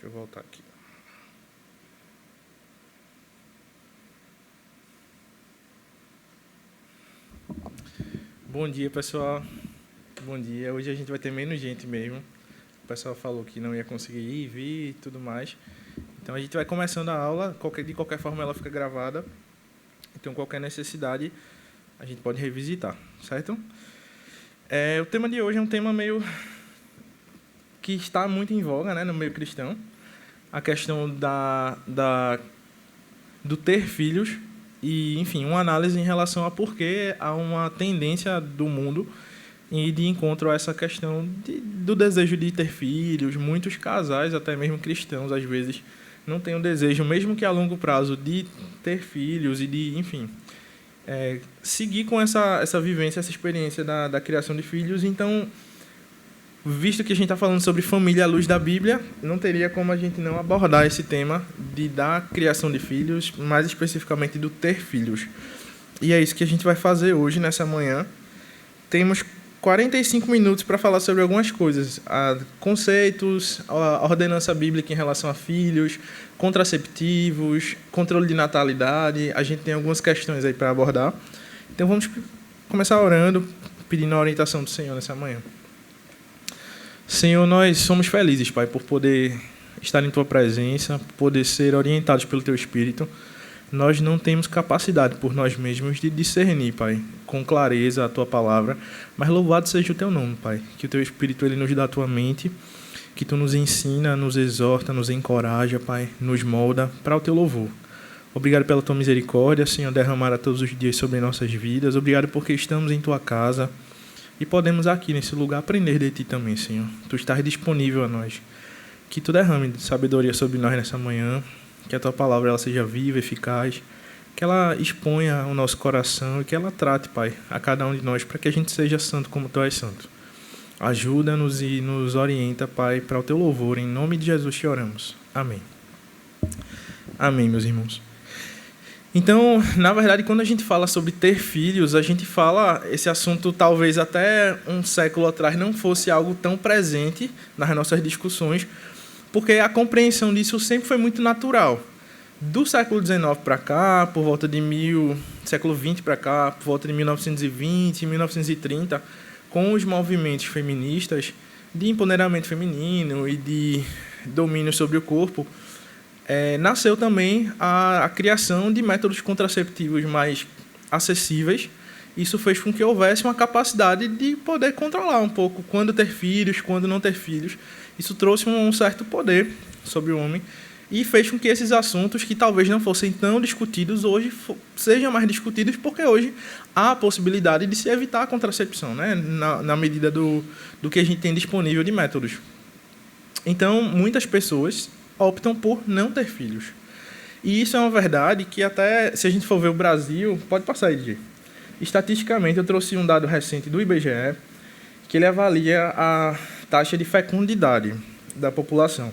Deixa eu voltar aqui. Bom dia, pessoal. Bom dia. Hoje a gente vai ter menos gente mesmo. O pessoal falou que não ia conseguir ir, vir e tudo mais. Então a gente vai começando a aula. De qualquer forma ela fica gravada. Então qualquer necessidade a gente pode revisitar, certo? O tema de hoje é um tema meio que está muito em voga, né, no meio cristão. A questão do ter filhos e, enfim, uma análise em relação a por que há uma tendência do mundo e de encontro a essa questão do desejo de ter filhos. Muitos casais, até mesmo cristãos, às vezes, não têm o desejo, mesmo que a longo prazo, de ter filhos e de, enfim, seguir com essa vivência, essa experiência da criação de filhos. Então, visto que a gente está falando sobre família à luz da Bíblia, não teria como a gente não abordar esse tema da criação de filhos, mais especificamente do ter filhos. E é isso que a gente vai fazer hoje, nessa manhã. Temos 45 minutos para falar sobre algumas coisas, conceitos, a ordenança bíblica em relação a filhos, contraceptivos, controle de natalidade. A gente tem algumas questões aí para abordar. Então vamos começar orando, pedindo a orientação do Senhor nessa manhã. Senhor, nós somos felizes, Pai, por poder estar em Tua presença, por poder ser orientados pelo Teu Espírito. Nós não temos capacidade por nós mesmos de discernir, Pai, com clareza a Tua palavra, mas louvado seja o Teu nome, Pai, que o Teu Espírito ele nos dá a Tua mente, que Tu nos ensina, nos exorta, nos encoraja, Pai, nos molda para o Teu louvor. Obrigado pela Tua misericórdia, Senhor, derramada todos os dias sobre nossas vidas. Obrigado porque estamos em Tua casa e podemos aqui, nesse lugar, aprender de Ti também, Senhor. Tu estás disponível a nós. Que Tu derrame sabedoria sobre nós nessa manhã, que a Tua palavra ela seja viva, eficaz, que ela exponha o nosso coração e que ela trate, Pai, a cada um de nós, para que a gente seja santo como Tu és santo. Ajuda-nos e nos orienta, Pai, para o Teu louvor. Em nome de Jesus te oramos. Amém. Amém, meus irmãos. Então, na verdade, quando a gente fala sobre ter filhos, a gente fala, esse assunto talvez até um século atrás não fosse algo tão presente nas nossas discussões, porque a compreensão disso sempre foi muito natural. Do século XIX para cá, por volta de século XX para cá, por volta de 1920, 1930, com os movimentos feministas de empoderamento feminino e de domínio sobre o corpo, nasceu também a criação de métodos contraceptivos mais acessíveis. Isso fez com que houvesse uma capacidade de poder controlar um pouco quando ter filhos, quando não ter filhos. Isso trouxe um certo poder sobre o homem e fez com que esses assuntos, que talvez não fossem tão discutidos, hoje sejam mais discutidos, porque hoje há a possibilidade de se evitar a contracepção, né? na medida do que a gente tem disponível de métodos. Então, muitas pessoas optam por não ter filhos. E isso é uma verdade que até, se a gente for ver o Brasil, pode passar aí, Gê. Estatisticamente, eu trouxe um dado recente do IBGE, que ele avalia a taxa de fecundidade da população.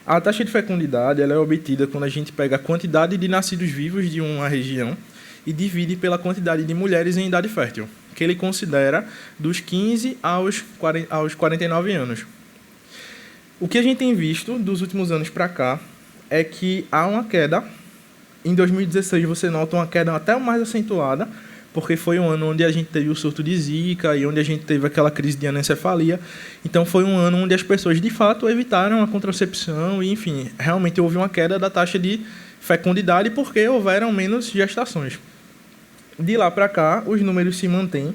A taxa de fecundidade ela é obtida quando a gente pega a quantidade de nascidos vivos de uma região e divide pela quantidade de mulheres em idade fértil, que ele considera dos 15 aos 49 anos. O que a gente tem visto dos últimos anos para cá é que há uma queda. Em 2016 você nota uma queda até mais acentuada, porque foi um ano onde a gente teve o surto de Zika e onde a gente teve aquela crise de anencefalia. Então foi um ano onde as pessoas de fato evitaram a contracepção e, enfim, realmente houve uma queda da taxa de fecundidade porque houveram menos gestações. De lá para cá, os números se mantêm.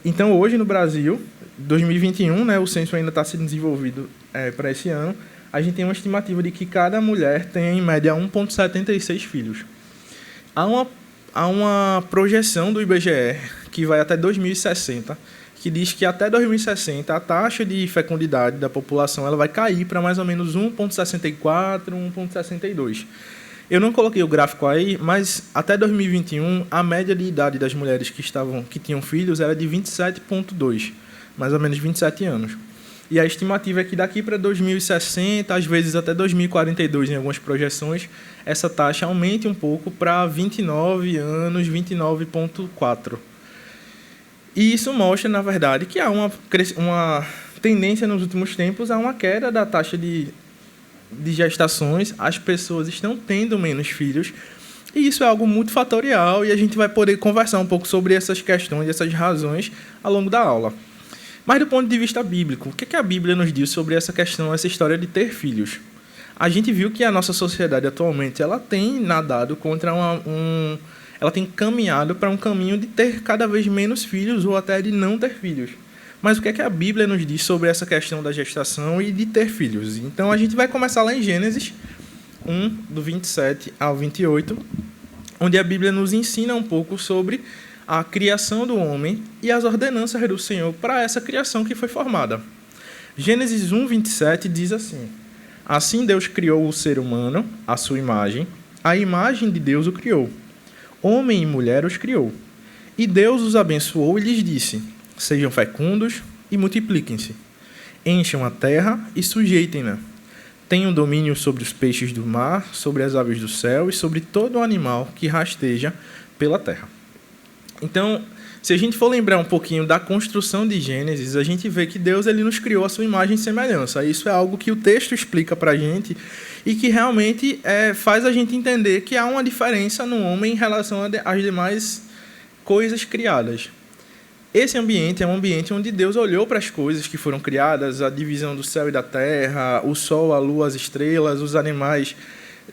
Então hoje no Brasil, 2021, né, o censo ainda está sendo desenvolvido para esse ano, a gente tem uma estimativa de que cada mulher tem, em média, 1,76 filhos. Há uma projeção do IBGE, que vai até 2060, que diz que até 2060 a taxa de fecundidade da população ela vai cair para mais ou menos 1,64, 1,62. Eu não coloquei o gráfico aí, mas até 2021 a média de idade das mulheres que tinham filhos era de 27,2, mais ou menos 27 anos. E a estimativa é que daqui para 2060, às vezes até 2042, em algumas projeções, essa taxa aumente um pouco para 29 anos, 29,4. E isso mostra, na verdade, que há uma tendência nos últimos tempos a uma queda da taxa de de gestações, as pessoas estão tendo menos filhos, e isso é algo muito fatorial, e a gente vai poder conversar um pouco sobre essas questões, essas razões, ao longo da aula. Mas do ponto de vista bíblico, o que a Bíblia nos diz sobre essa questão, essa história de ter filhos? A gente viu que a nossa sociedade atualmente ela tem nadado contra ela tem caminhado para um caminho de ter cada vez menos filhos ou até de não ter filhos. Mas o que a Bíblia nos diz sobre essa questão da gestação e de ter filhos? Então a gente vai começar lá em Gênesis 1, do 27 ao 28, onde a Bíblia nos ensina um pouco sobre a criação do homem e as ordenanças do Senhor para essa criação que foi formada. Gênesis 1, 27 diz assim: Assim Deus criou o ser humano, à sua imagem, a imagem de Deus o criou. Homem e mulher os criou. E Deus os abençoou e lhes disse: Sejam fecundos e multipliquem-se. Encham a terra e sujeitem-na. Tenham domínio sobre os peixes do mar, sobre as aves do céu e sobre todo o animal que rasteja pela terra. Então, se a gente for lembrar um pouquinho da construção de Gênesis, a gente vê que Deus ele nos criou a sua imagem e semelhança. Isso é algo que o texto explica para a gente e que realmente faz a gente entender que há uma diferença no homem em relação às demais coisas criadas. Esse ambiente é um ambiente onde Deus olhou para as coisas que foram criadas, a divisão do céu e da terra, o sol, a lua, as estrelas, os animais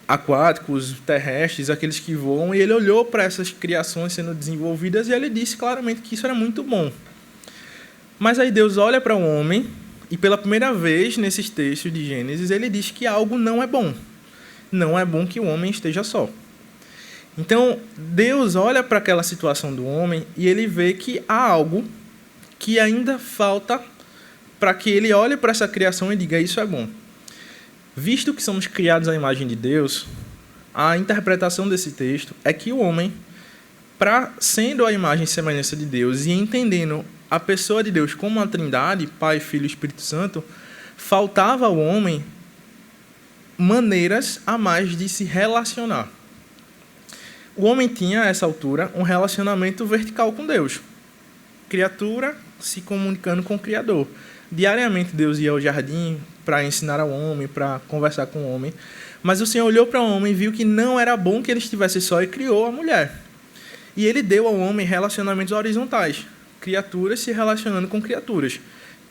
aquáticos, terrestres, aqueles que voam, e ele olhou para essas criações sendo desenvolvidas e ele disse claramente que isso era muito bom. Mas aí Deus olha para o homem e pela primeira vez nesses textos de Gênesis ele diz que algo não é bom. Não é bom que o homem esteja só. Então Deus olha para aquela situação do homem e ele vê que há algo que ainda falta para que ele olhe para essa criação e diga: isso é bom. Visto que somos criados à imagem de Deus, a interpretação desse texto é que o homem, sendo a imagem e semelhança de Deus e entendendo a pessoa de Deus como uma trindade, Pai, Filho e Espírito Santo, faltava ao homem maneiras a mais de se relacionar. O homem tinha, a essa altura, um relacionamento vertical com Deus. Criatura se comunicando com o Criador. Diariamente Deus ia ao jardim para ensinar ao homem, para conversar com o homem. Mas o Senhor olhou para o homem e viu que não era bom que ele estivesse só e criou a mulher. E ele deu ao homem relacionamentos horizontais. Criaturas se relacionando com criaturas.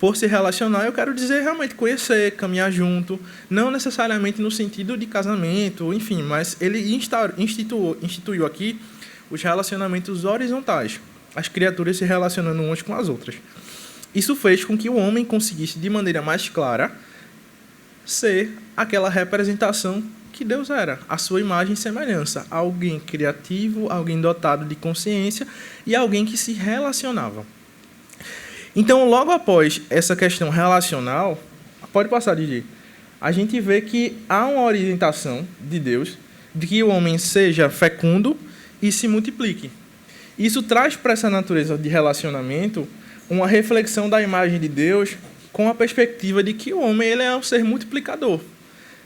Por se relacionar, eu quero dizer realmente conhecer, caminhar junto. Não necessariamente no sentido de casamento, enfim. Mas ele instituiu aqui os relacionamentos horizontais. As criaturas se relacionando umas com as outras. Isso fez com que o homem conseguisse, de maneira mais clara, ser aquela representação que Deus era, a sua imagem e semelhança. Alguém criativo, alguém dotado de consciência e alguém que se relacionava. Então, logo após essa questão relacional, pode passar, Didi, a gente vê que há uma orientação de Deus de que o homem seja fecundo e se multiplique. Isso traz para essa natureza de relacionamento uma reflexão da imagem de Deus com a perspectiva de que o homem ele é um ser multiplicador.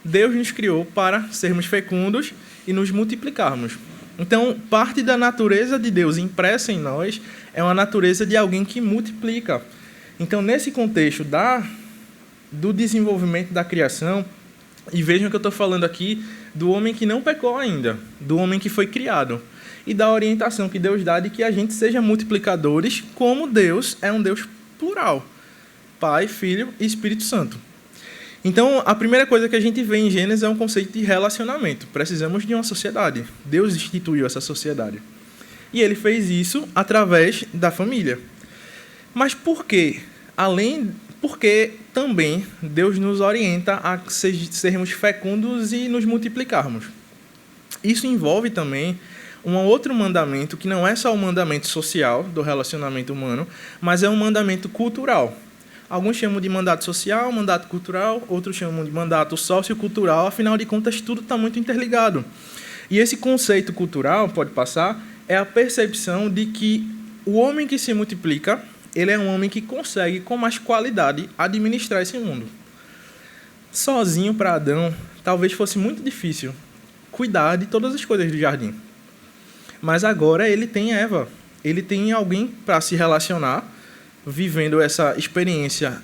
Deus nos criou para sermos fecundos e nos multiplicarmos. Então, parte da natureza de Deus impressa em nós é uma natureza de alguém que multiplica. Então, nesse contexto do desenvolvimento da criação, e vejam que eu estou falando aqui do homem que não pecou ainda, do homem que foi criado, e da orientação que Deus dá de que a gente seja multiplicadores, como Deus é um Deus plural. Pai, Filho e Espírito Santo. Então, a primeira coisa que a gente vê em Gênesis é um conceito de relacionamento. Precisamos de uma sociedade. Deus instituiu essa sociedade. E ele fez isso através da família. Mas por quê? Porque também Deus nos orienta a sermos fecundos e nos multiplicarmos. Isso envolve também um outro mandamento, que não é só o mandamento social do relacionamento humano, mas é um mandamento cultural. Alguns chamam de mandato social, mandato cultural, outros chamam de mandato sociocultural, afinal de contas, tudo está muito interligado. E esse conceito cultural, pode passar, é a percepção de que o homem que se multiplica, ele é um homem que consegue, com mais qualidade, administrar esse mundo. Sozinho, para Adão, talvez fosse muito difícil cuidar de todas as coisas do jardim. Mas agora ele tem Eva, ele tem alguém para se relacionar, vivendo essa experiência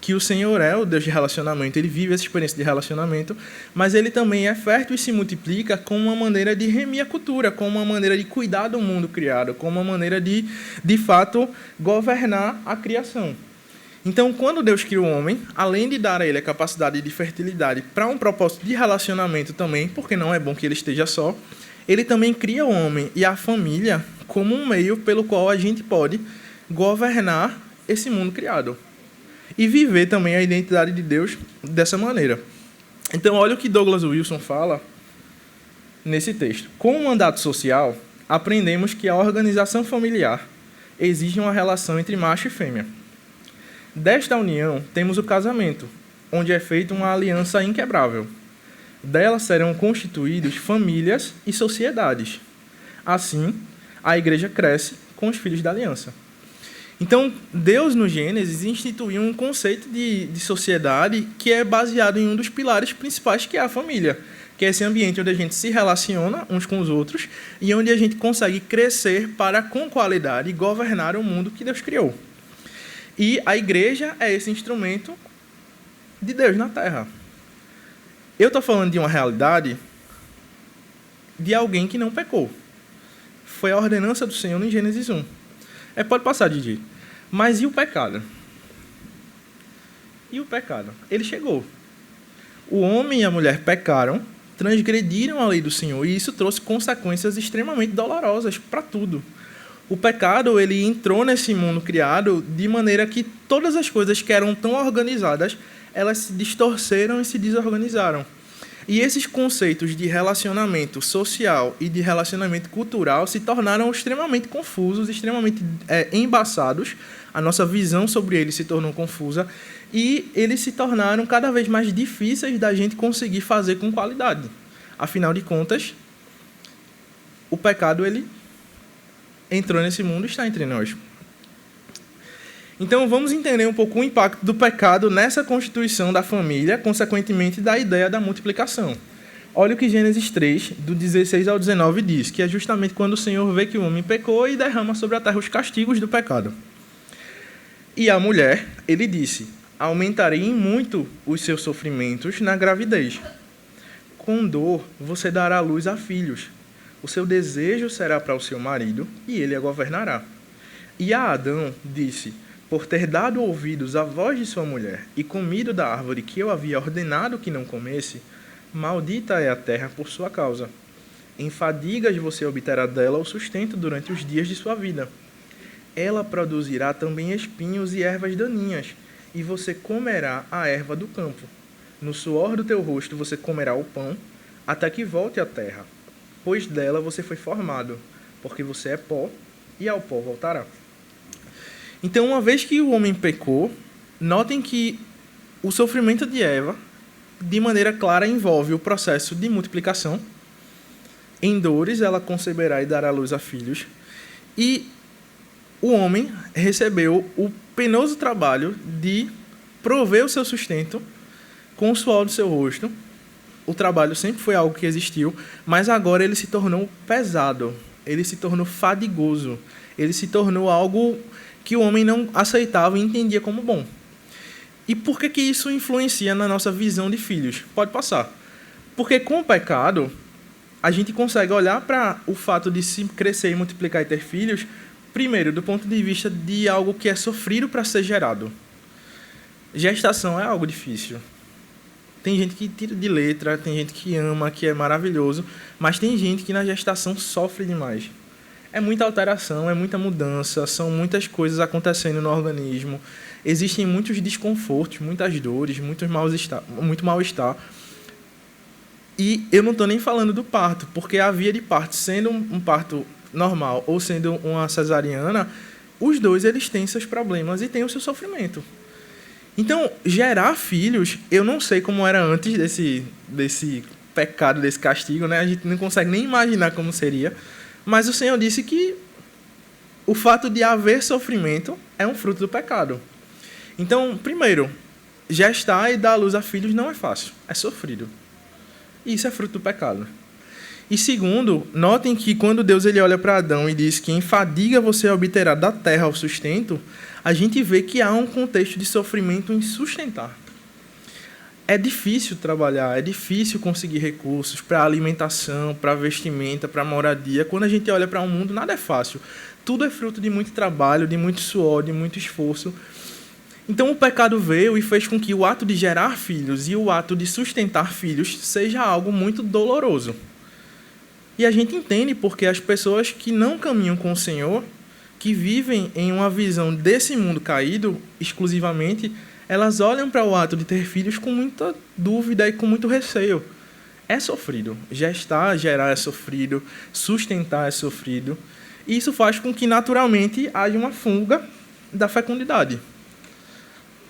que o Senhor é o Deus de relacionamento, ele vive essa experiência de relacionamento, mas ele também é fértil e se multiplica como uma maneira de remir a cultura, como uma maneira de cuidar do mundo criado, como uma maneira de fato, governar a criação. Então, quando Deus cria o homem, além de dar a ele a capacidade de fertilidade para um propósito de relacionamento também, porque não é bom que ele esteja só, ele também cria o homem e a família como um meio pelo qual a gente pode governar esse mundo criado. E viver também a identidade de Deus dessa maneira. Então, olha o que Douglas Wilson fala nesse texto. Com o mandato social, aprendemos que a organização familiar exige uma relação entre macho e fêmea. Desta união, temos o casamento, onde é feita uma aliança inquebrável. Dela serão constituídos famílias e sociedades. Assim, a igreja cresce com os filhos da aliança. Então, Deus, no Gênesis, instituiu um conceito de sociedade que é baseado em um dos pilares principais, que é a família, que é esse ambiente onde a gente se relaciona uns com os outros e onde a gente consegue crescer para, com qualidade, governar o mundo que Deus criou. E a igreja é esse instrumento de Deus na Terra. Eu estou falando de uma realidade de alguém que não pecou. Foi a ordenança do Senhor em Gênesis 1. Pode passar, Didi. Mas e o pecado? E o pecado? Ele chegou. O homem e a mulher pecaram, transgrediram a lei do Senhor, e isso trouxe consequências extremamente dolorosas para tudo. O pecado, ele entrou nesse mundo criado de maneira que todas as coisas que eram tão organizadas, elas se distorceram e se desorganizaram. E esses conceitos de relacionamento social e de relacionamento cultural se tornaram extremamente confusos, extremamente embaçados. A nossa visão sobre eles se tornou confusa e eles se tornaram cada vez mais difíceis da gente conseguir fazer com qualidade. Afinal de contas, o pecado, ele entrou nesse mundo e está entre nós. Então, vamos entender um pouco o impacto do pecado nessa constituição da família, consequentemente da ideia da multiplicação. Olha o que Gênesis 3, do 16 ao 19, diz, que é justamente quando o Senhor vê que o homem pecou e derrama sobre a terra os castigos do pecado. E a mulher, ele disse, aumentarei em muito os seus sofrimentos na gravidez. Com dor, você dará luz a filhos. O seu desejo será para o seu marido, e ele a governará. E a Adão disse, por ter dado ouvidos à voz de sua mulher e comido da árvore que eu havia ordenado que não comesse, maldita é a terra por sua causa. Em fadigas você obterá dela o sustento durante os dias de sua vida. Ela produzirá também espinhos e ervas daninhas, e você comerá a erva do campo. No suor do teu rosto você comerá o pão, até que volte à terra, pois dela você foi formado, porque você é pó, e ao pó voltará. Então, uma vez que o homem pecou, notem que o sofrimento de Eva, de maneira clara, envolve o processo de multiplicação. Em dores, ela conceberá e dará luz a filhos. E o homem recebeu o penoso trabalho de prover o seu sustento com o suor do seu rosto. O trabalho sempre foi algo que existiu, mas agora ele se tornou pesado, ele se tornou fadigoso, ele se tornou algo que o homem não aceitava e entendia como bom. E por que isso influencia na nossa visão de filhos? Pode passar. Porque com o pecado, a gente consegue olhar para o fato de se crescer e multiplicar e ter filhos, primeiro, do ponto de vista de algo que é sofrido para ser gerado. Gestação é algo difícil. Tem gente que tira de letra, tem gente que ama, que é maravilhoso, mas tem gente que na gestação sofre demais. É muita alteração, é muita mudança, são muitas coisas acontecendo no organismo, existem muitos desconfortos, muitas dores, muito mal-estar. E eu não estou nem falando do parto, porque a via de parto, sendo um parto normal ou sendo uma cesariana, os dois eles têm seus problemas e têm o seu sofrimento. Então, gerar filhos, eu não sei como era antes desse pecado, desse castigo, né? A gente não consegue nem imaginar como seria. Mas o Senhor disse que o fato de haver sofrimento é um fruto do pecado. Então, primeiro, gestar e dar à luz a filhos não é fácil, é sofrido. E isso é fruto do pecado. E segundo, notem que quando Deus ele olha para Adão e diz que em fadiga você obterá da terra o sustento, a gente vê que há um contexto de sofrimento em sustentar. É difícil trabalhar, é difícil conseguir recursos para alimentação, para vestimenta, para moradia. Quando a gente olha para o mundo, nada é fácil. Tudo é fruto de muito trabalho, de muito suor, de muito esforço. Então o pecado veio e fez com que o ato de gerar filhos e o ato de sustentar filhos seja algo muito doloroso. E a gente entende porque as pessoas que não caminham com o Senhor, que vivem em uma visão desse mundo caído exclusivamente, elas olham para o ato de ter filhos com muita dúvida e com muito receio. É sofrido. Gestar, gerar é sofrido. Sustentar é sofrido. E isso faz com que, naturalmente, haja uma fuga da fecundidade.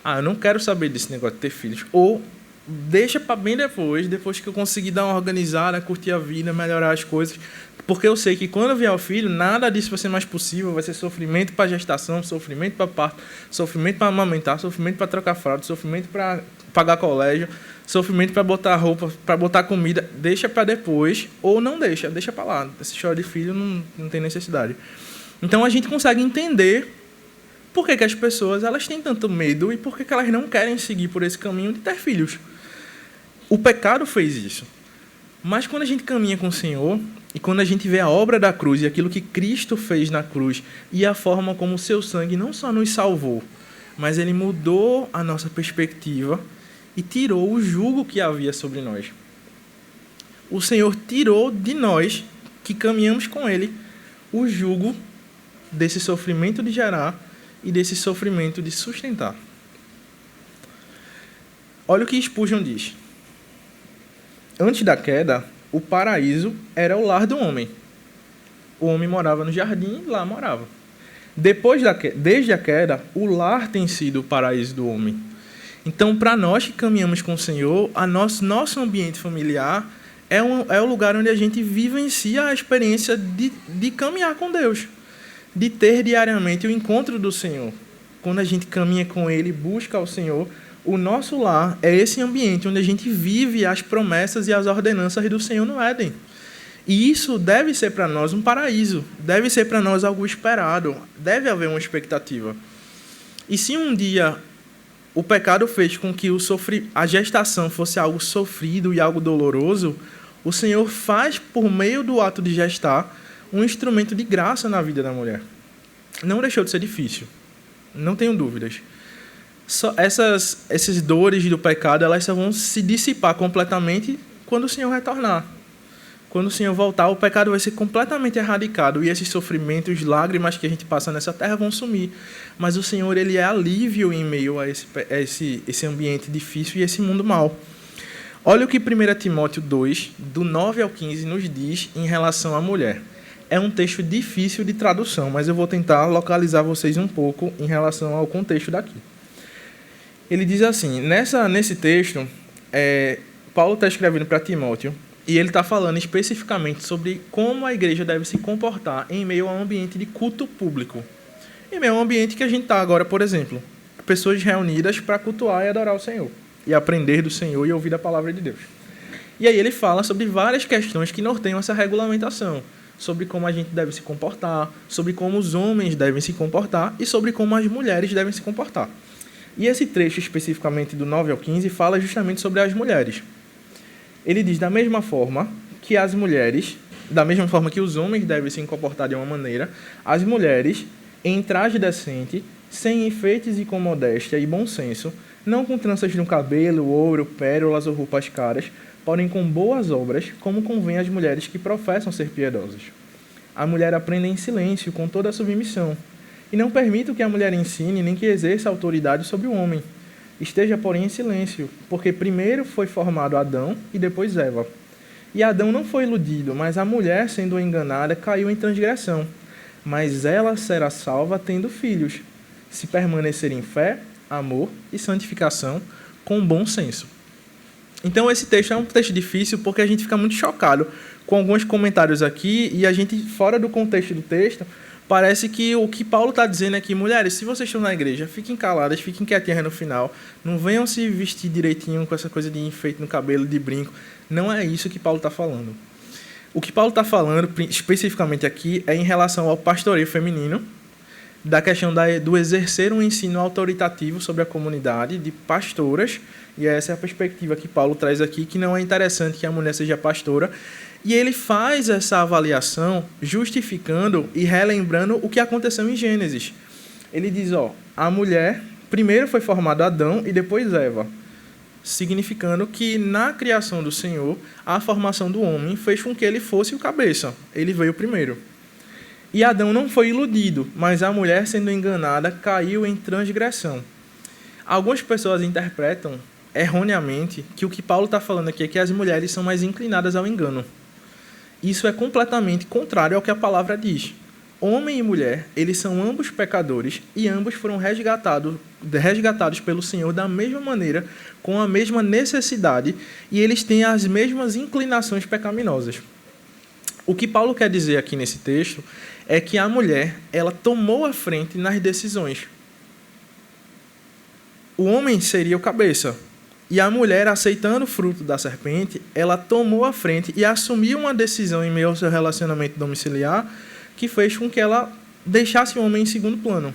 Eu não quero saber desse negócio de ter filhos. Ou deixa para bem depois que eu conseguir dar uma organizada, curtir a vida, melhorar as coisas. Porque eu sei que quando vier o filho, nada disso vai ser mais possível. Vai ser sofrimento para gestação, sofrimento para parto, sofrimento para amamentar, sofrimento para trocar fralda, sofrimento para pagar colégio, sofrimento para botar roupa, para botar comida. Deixa para depois, ou não deixa para lá. Essa história de filho não tem necessidade. Então a gente consegue entender por que as pessoas elas têm tanto medo e por que elas não querem seguir por esse caminho de ter filhos. O pecado fez isso. Mas quando a gente caminha com o Senhor, e quando a gente vê a obra da cruz e aquilo que Cristo fez na cruz, e a forma como o seu sangue não só nos salvou, mas ele mudou a nossa perspectiva e tirou o jugo que havia sobre nós. O Senhor tirou de nós, que caminhamos com ele, o jugo desse sofrimento de gerar e desse sofrimento de sustentar. Olha o que Spurgeon diz. Antes da queda, o paraíso era o lar do homem. O homem morava no jardim, lá morava. Desde a queda, o lar tem sido o paraíso do homem. Então, para nós que caminhamos com o Senhor, nosso ambiente familiar é o lugar onde a gente vivencia a experiência de caminhar com Deus, de ter diariamente o encontro do Senhor. Quando a gente caminha com Ele, busca o Senhor, o nosso lar é esse ambiente onde a gente vive as promessas e as ordenanças do Senhor no Éden. E isso deve ser para nós um paraíso, deve ser para nós algo esperado, deve haver uma expectativa. E se um dia o pecado fez com que a gestação fosse algo sofrido e algo doloroso, o Senhor faz, por meio do ato de gestar, um instrumento de graça na vida da mulher. Não deixou de ser difícil, não tenho dúvidas. Essas dores do pecado elas só vão se dissipar completamente quando o Senhor retornar. Quando o Senhor voltar, o pecado vai ser completamente erradicado e esses sofrimentos, lágrimas que a gente passa nessa terra vão sumir. Mas o Senhor ele é alívio em meio a esse ambiente difícil e esse mundo mau. Olha o que 1 Timóteo 2, do 9 ao 15, nos diz em relação à mulher. É um texto difícil de tradução, mas eu vou tentar localizar vocês um pouco em relação ao contexto daqui. Ele diz assim, nesse texto, Paulo está escrevendo para Timóteo, e ele está falando especificamente sobre como a igreja deve se comportar em meio a um ambiente de culto público. Em meio a um ambiente que a gente está agora, por exemplo, pessoas reunidas para cultuar e adorar o Senhor, e aprender do Senhor e ouvir a palavra de Deus. E aí ele fala sobre várias questões que norteiam essa regulamentação, sobre como a gente deve se comportar, sobre como os homens devem se comportar e sobre como as mulheres devem se comportar. E esse trecho, especificamente do 9 ao 15, fala justamente sobre as mulheres. Ele diz, da mesma forma que as mulheres, da mesma forma que os homens devem se comportar de uma maneira, as mulheres, em traje decente, sem enfeites e com modéstia e bom senso, não com tranças no cabelo, ouro, pérolas ou roupas caras, porém com boas obras, como convém às mulheres que professam ser piedosas. A mulher aprende em silêncio, com toda a submissão, e não permito que a mulher ensine nem que exerça autoridade sobre o homem. Esteja, porém, em silêncio, porque primeiro foi formado Adão e depois Eva. E Adão não foi iludido, mas a mulher, sendo enganada, caiu em transgressão. Mas ela será salva tendo filhos, se permanecer em fé, amor e santificação, com bom senso. Então, esse texto é um texto difícil porque a gente fica muito chocado com alguns comentários aqui e a gente, fora do contexto do texto, parece que o que Paulo está dizendo é que, mulheres, se vocês estão na igreja, fiquem caladas, fiquem quietinhas no final, não venham se vestir direitinho com essa coisa de enfeite no cabelo, de brinco. Não é isso que Paulo está falando. O que Paulo está falando especificamente aqui é em relação ao pastoreio feminino, da questão do exercer um ensino autoritativo sobre a comunidade, de pastoras, e essa é a perspectiva que Paulo traz aqui, que não é interessante que a mulher seja pastora, e ele faz essa avaliação justificando e relembrando o que aconteceu em Gênesis. Ele diz, a mulher, primeiro foi formado Adão e depois Eva, significando que na criação do Senhor, a formação do homem fez com que ele fosse o cabeça, ele veio primeiro. E Adão não foi iludido, mas a mulher, sendo enganada, caiu em transgressão. Algumas pessoas interpretam erroneamente que o que Paulo está falando aqui é que as mulheres são mais inclinadas ao engano. Isso é completamente contrário ao que a palavra diz. Homem e mulher, eles são ambos pecadores e ambos foram resgatados pelo Senhor da mesma maneira, com a mesma necessidade, e eles têm as mesmas inclinações pecaminosas. O que Paulo quer dizer aqui nesse texto é que a mulher, ela tomou a frente nas decisões. O homem seria o cabeça. E a mulher, aceitando o fruto da serpente, ela tomou a frente e assumiu uma decisão em meio ao seu relacionamento domiciliar que fez com que ela deixasse o homem em segundo plano.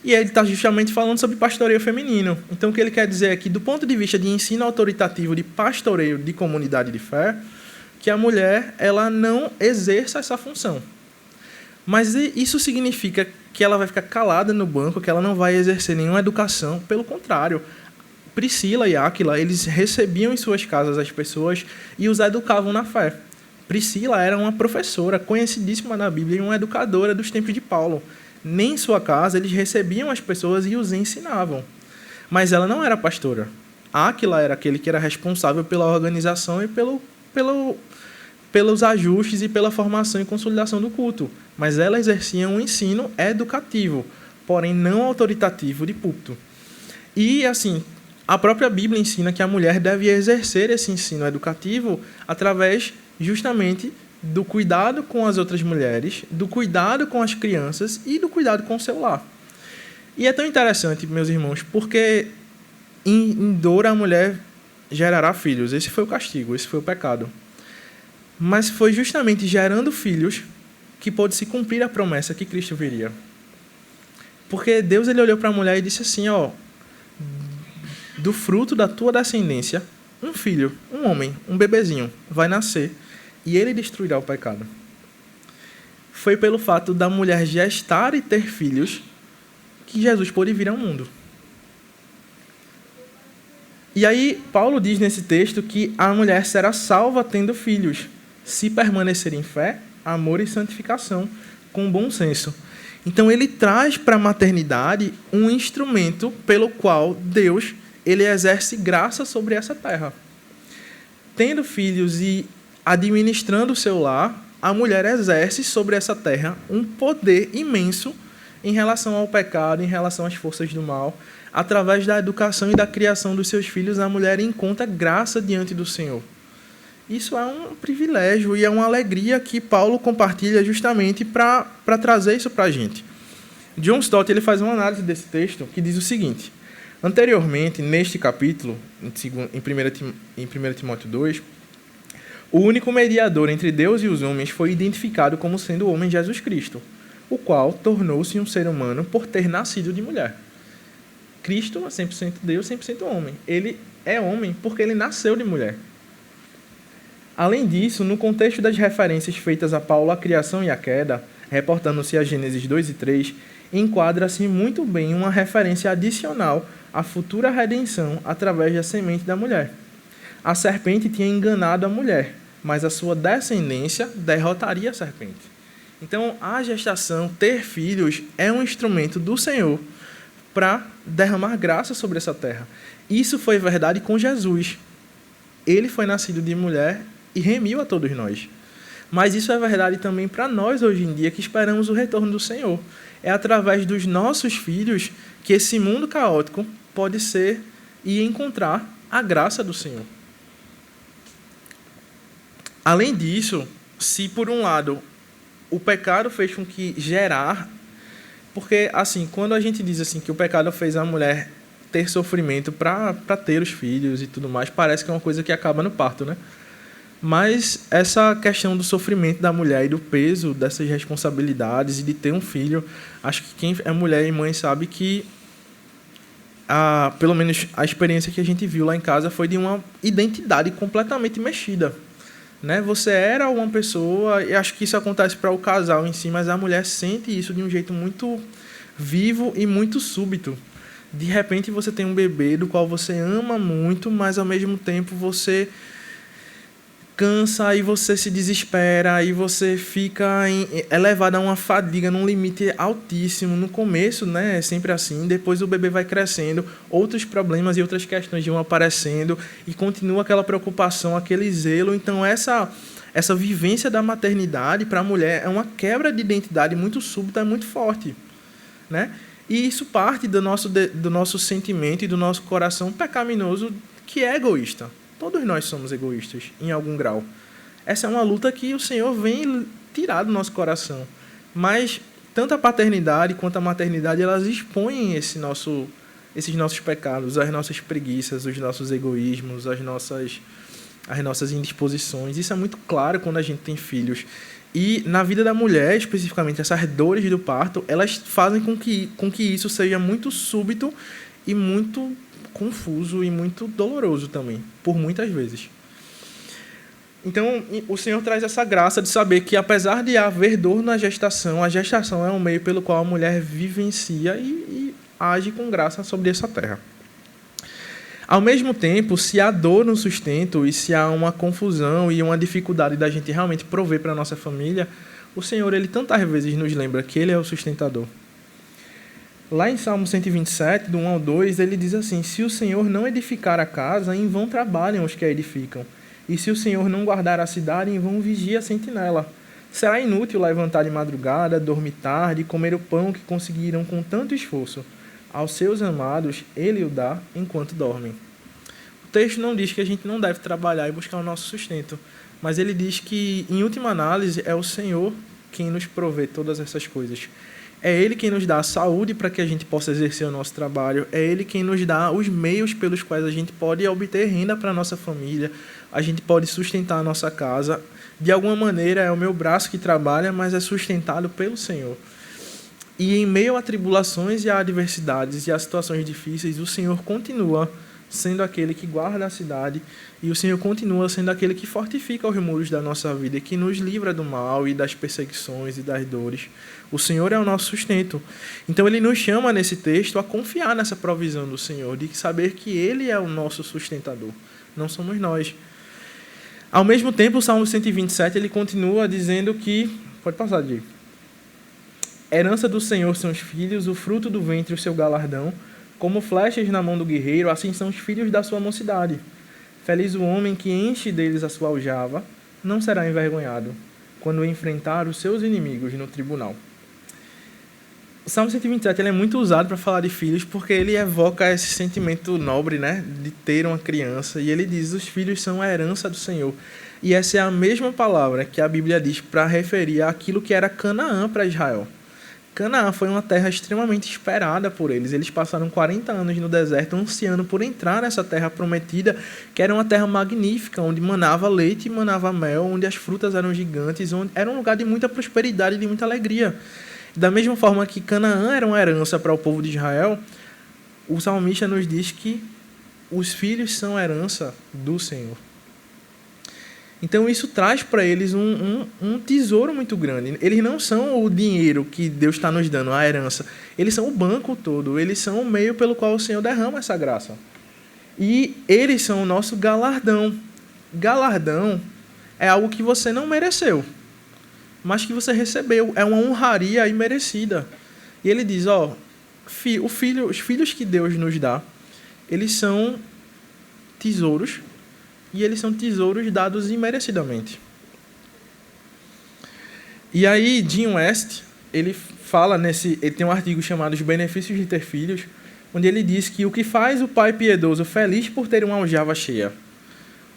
E ele está justamente falando sobre pastoreio feminino. Então, o que ele quer dizer é que, do ponto de vista de ensino autoritativo de pastoreio de comunidade de fé, que a mulher ela não exerça essa função. Mas isso significa que ela vai ficar calada no banco, que ela não vai exercer nenhuma educação. Pelo contrário, Priscila e Áquila, eles recebiam em suas casas as pessoas e os educavam na fé. Priscila era uma professora conhecidíssima na Bíblia e uma educadora dos tempos de Paulo. Nem em sua casa eles recebiam as pessoas e os ensinavam. Mas ela não era pastora. Áquila era aquele que era responsável pela organização e pelos ajustes e pela formação e consolidação do culto. Mas ela exercia um ensino educativo, porém não autoritativo de púlpito. E, assim, a própria Bíblia ensina que a mulher deve exercer esse ensino educativo através, justamente, do cuidado com as outras mulheres, do cuidado com as crianças e do cuidado com o seu lar. E é tão interessante, meus irmãos, porque em dor a mulher gerará filhos. Esse foi o castigo, esse foi o pecado. Mas foi justamente gerando filhos que pôde se cumprir a promessa que Cristo viria. Porque Deus ele olhou para a mulher e disse assim, do fruto da tua descendência, um filho, um homem, um bebezinho, vai nascer e ele destruirá o pecado. Foi pelo fato da mulher gestar e ter filhos que Jesus pôde vir ao mundo. E aí, Paulo diz nesse texto que a mulher será salva tendo filhos, se permanecer em fé, amor e santificação, com bom senso. Então, ele traz para a maternidade um instrumento pelo qual Deus ele exerce graça sobre essa terra. Tendo filhos e administrando o seu lar, a mulher exerce sobre essa terra um poder imenso em relação ao pecado, em relação às forças do mal. Através da educação e da criação dos seus filhos, a mulher encontra graça diante do Senhor. Isso é um privilégio e é uma alegria que Paulo compartilha justamente para trazer isso para a gente. John Stott ele faz uma análise desse texto que diz o seguinte: anteriormente, neste capítulo, em 1 Timóteo 2, o único mediador entre Deus e os homens foi identificado como sendo o homem Jesus Cristo, o qual tornou-se um ser humano por ter nascido de mulher. Cristo é 100% Deus, 100% homem. Ele é homem porque ele nasceu de mulher. Além disso, no contexto das referências feitas a Paulo à criação e à queda, reportando-se a Gênesis 2 e 3, enquadra-se muito bem uma referência adicional à futura redenção através da semente da mulher. A serpente tinha enganado a mulher, mas a sua descendência derrotaria a serpente. Então, a gestação, ter filhos, é um instrumento do Senhor para derramar graça sobre essa terra. Isso foi verdade com Jesus. Ele foi nascido de mulher e remiu a todos nós. Mas isso é verdade também para nós hoje em dia, que esperamos o retorno do Senhor. É através dos nossos filhos que esse mundo caótico pode ser e encontrar a graça do Senhor. Além disso, se por um lado o pecado fez com que gerar, porque assim, quando a gente diz assim que o pecado fez a mulher ter sofrimento para ter os filhos e tudo mais, parece que é uma coisa que acaba no parto, né? Mas essa questão do sofrimento da mulher e do peso dessas responsabilidades e de ter um filho, acho que quem é mulher e mãe sabe que, pelo menos a experiência que a gente viu lá em casa foi de uma identidade completamente mexida. Né? Você era uma pessoa, e acho que isso acontece para o casal em si, mas a mulher sente isso de um jeito muito vivo e muito súbito. De repente você tem um bebê do qual você ama muito, mas ao mesmo tempo você cansa e você se desespera e você fica elevado a uma fadiga num limite altíssimo. No começo, né, é sempre assim, depois o bebê vai crescendo, outros problemas e outras questões vão aparecendo e continua aquela preocupação, aquele zelo. Então essa vivência da maternidade para a mulher é uma quebra de identidade muito súbita, muito forte, né? E isso parte do nosso sentimento e do nosso coração pecaminoso, que é egoísta. Todos nós somos egoístas, em algum grau. Essa é uma luta que o Senhor vem tirar do nosso coração. Mas tanto a paternidade quanto a maternidade, elas expõem esses nossos pecados, as nossas preguiças, os nossos egoísmos, as nossas indisposições. Isso é muito claro quando a gente tem filhos. E na vida da mulher, especificamente, essas dores do parto, elas fazem com que isso seja muito súbito e muito confuso e muito doloroso também, por muitas vezes. Então, o Senhor traz essa graça de saber que, apesar de haver dor na gestação, a gestação é um meio pelo qual a mulher vivencia e age com graça sobre essa terra. Ao mesmo tempo, se há dor no sustento e se há uma confusão e uma dificuldade da gente realmente prover para a nossa família, o Senhor, Ele tantas vezes nos lembra que Ele é o sustentador. Lá em Salmo 127, do 1 ao 2, ele diz assim: se o Senhor não edificar a casa, em vão trabalham os que a edificam. E se o Senhor não guardar a cidade, em vão vigia a sentinela. Será inútil levantar de madrugada, dormir tarde e comer o pão que conseguiram com tanto esforço. Aos seus amados, Ele o dá enquanto dormem. O texto não diz que a gente não deve trabalhar e buscar o nosso sustento, mas ele diz que, em última análise, é o Senhor quem nos provê todas essas coisas. É Ele quem nos dá a saúde para que a gente possa exercer o nosso trabalho. É Ele quem nos dá os meios pelos quais a gente pode obter renda para a nossa família. A gente pode sustentar a nossa casa. De alguma maneira, é o meu braço que trabalha, mas é sustentado pelo Senhor. E em meio a tribulações e a adversidades e a situações difíceis, o Senhor continua sendo aquele que guarda a cidade, e o Senhor continua sendo aquele que fortifica os muros da nossa vida, que nos livra do mal e das perseguições e das dores. O Senhor é o nosso sustento. Então ele nos chama nesse texto a confiar nessa provisão do Senhor, de saber que Ele é o nosso sustentador, não somos nós. Ao mesmo tempo, o Salmo 127 ele continua dizendo que... Pode passar, Diego. Herança do Senhor são os filhos, o fruto do ventre o seu galardão. Como flechas na mão do guerreiro, assim são os filhos da sua mocidade. Feliz o homem que enche deles a sua aljava, não será envergonhado, quando enfrentar os seus inimigos no tribunal. O Salmo 127 ele é muito usado para falar de filhos, porque ele evoca esse sentimento nobre, né, de ter uma criança, e ele diz: os filhos são a herança do Senhor. E essa é a mesma palavra que a Bíblia diz para referir àquilo que era Canaã para Israel. Canaã foi uma terra extremamente esperada por eles. Eles passaram 40 anos no deserto ansiando por entrar nessa terra prometida, que era uma terra magnífica, onde manava leite e manava mel, onde as frutas eram gigantes, onde era um lugar de muita prosperidade e de muita alegria. Da mesma forma que Canaã era uma herança para o povo de Israel, o salmista nos diz que os filhos são herança do Senhor. Então isso traz para eles um tesouro muito grande. Eles não são o dinheiro que Deus está nos dando, a herança. Eles são o banco todo. Eles são o meio pelo qual o Senhor derrama essa graça. E eles são o nosso galardão. Galardão é algo que você não mereceu, mas que você recebeu. É uma honraria imerecida. E ele diz, os filhos que Deus nos dá, eles são tesouros. E eles são tesouros dados imerecidamente. E aí, Jim West, ele fala ele tem um artigo chamado Os Benefícios de Ter Filhos, onde ele diz que o que faz o pai piedoso feliz por ter uma aljava cheia?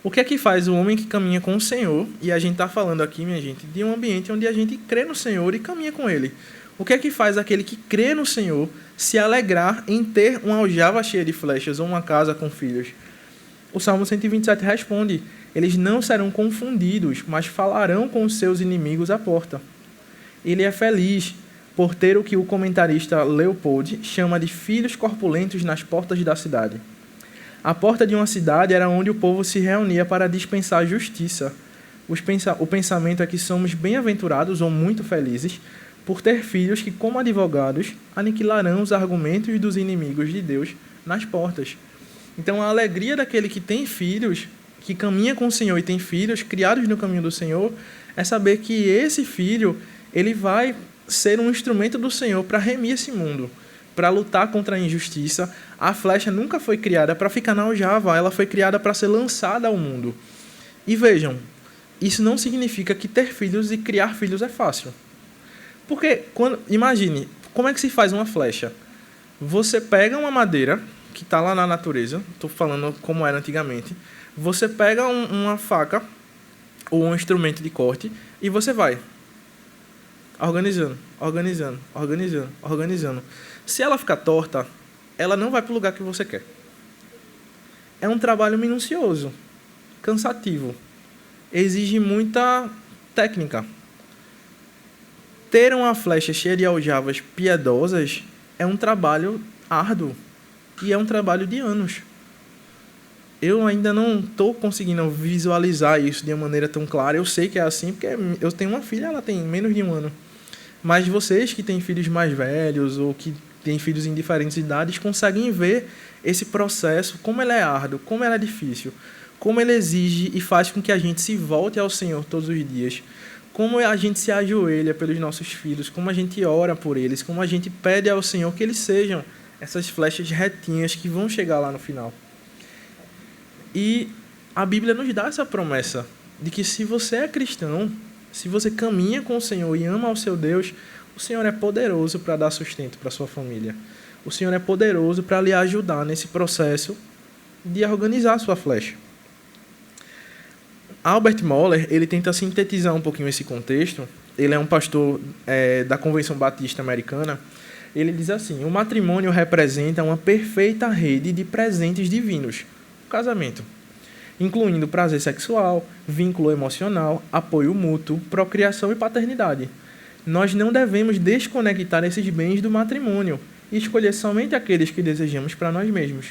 O que é que faz o homem que caminha com o Senhor? E a gente está falando aqui, minha gente, de um ambiente onde a gente crê no Senhor e caminha com Ele. O que é que faz aquele que crê no Senhor se alegrar em ter uma aljava cheia de flechas ou uma casa com filhos? O Salmo 127 responde: Eles não serão confundidos, mas falarão com os seus inimigos à porta. Ele é feliz por ter o que o comentarista Leopold chama de filhos corpulentos nas portas da cidade. A porta de uma cidade era onde o povo se reunia para dispensar justiça. O pensamento é que somos bem-aventurados ou muito felizes por ter filhos que, como advogados, aniquilarão os argumentos dos inimigos de Deus nas portas. Então, a alegria daquele que tem filhos, que caminha com o Senhor e tem filhos criados no caminho do Senhor, é saber que esse filho ele vai ser um instrumento do Senhor para remir esse mundo, para lutar contra a injustiça. A flecha nunca foi criada para ficar na aljava, ela foi criada para ser lançada ao mundo. E vejam, isso não significa que ter filhos e criar filhos é fácil. Porque, imagine, como é que se faz uma flecha? Você pega uma madeira, que está lá na natureza, estou falando como era antigamente, você pega uma faca ou um instrumento de corte e você vai organizando. Se ela ficar torta, ela não vai para o lugar que você quer. É um trabalho minucioso, cansativo, exige muita técnica. Ter uma flecha cheia de aljavas piedosas é um trabalho árduo e é um trabalho de anos. Eu ainda não estou conseguindo visualizar isso de uma maneira tão clara. Eu sei que é assim porque eu tenho uma filha, ela tem menos de 1 ano. Mas vocês que têm filhos mais velhos ou que têm filhos em diferentes idades conseguem ver esse processo, como ele é árduo, como ele é difícil, como ele exige e faz com que a gente se volte ao Senhor todos os dias, como a gente se ajoelha pelos nossos filhos, como a gente ora por eles, como a gente pede ao Senhor que eles sejam essas flechas retinhas que vão chegar lá no final. E a Bíblia nos dá essa promessa de que se você é cristão, se você caminha com o Senhor e ama ao seu Deus, o Senhor é poderoso para dar sustento para a sua família. O Senhor é poderoso para lhe ajudar nesse processo de organizar a sua flecha. Albert Mohler, ele tenta sintetizar um pouquinho esse contexto. Ele é um pastor da Convenção Batista Americana. Ele diz assim: o matrimônio representa uma perfeita rede de presentes divinos. O casamento, incluindo prazer sexual, vínculo emocional, apoio mútuo, procriação e paternidade. Nós não devemos desconectar esses bens do matrimônio e escolher somente aqueles que desejamos para nós mesmos.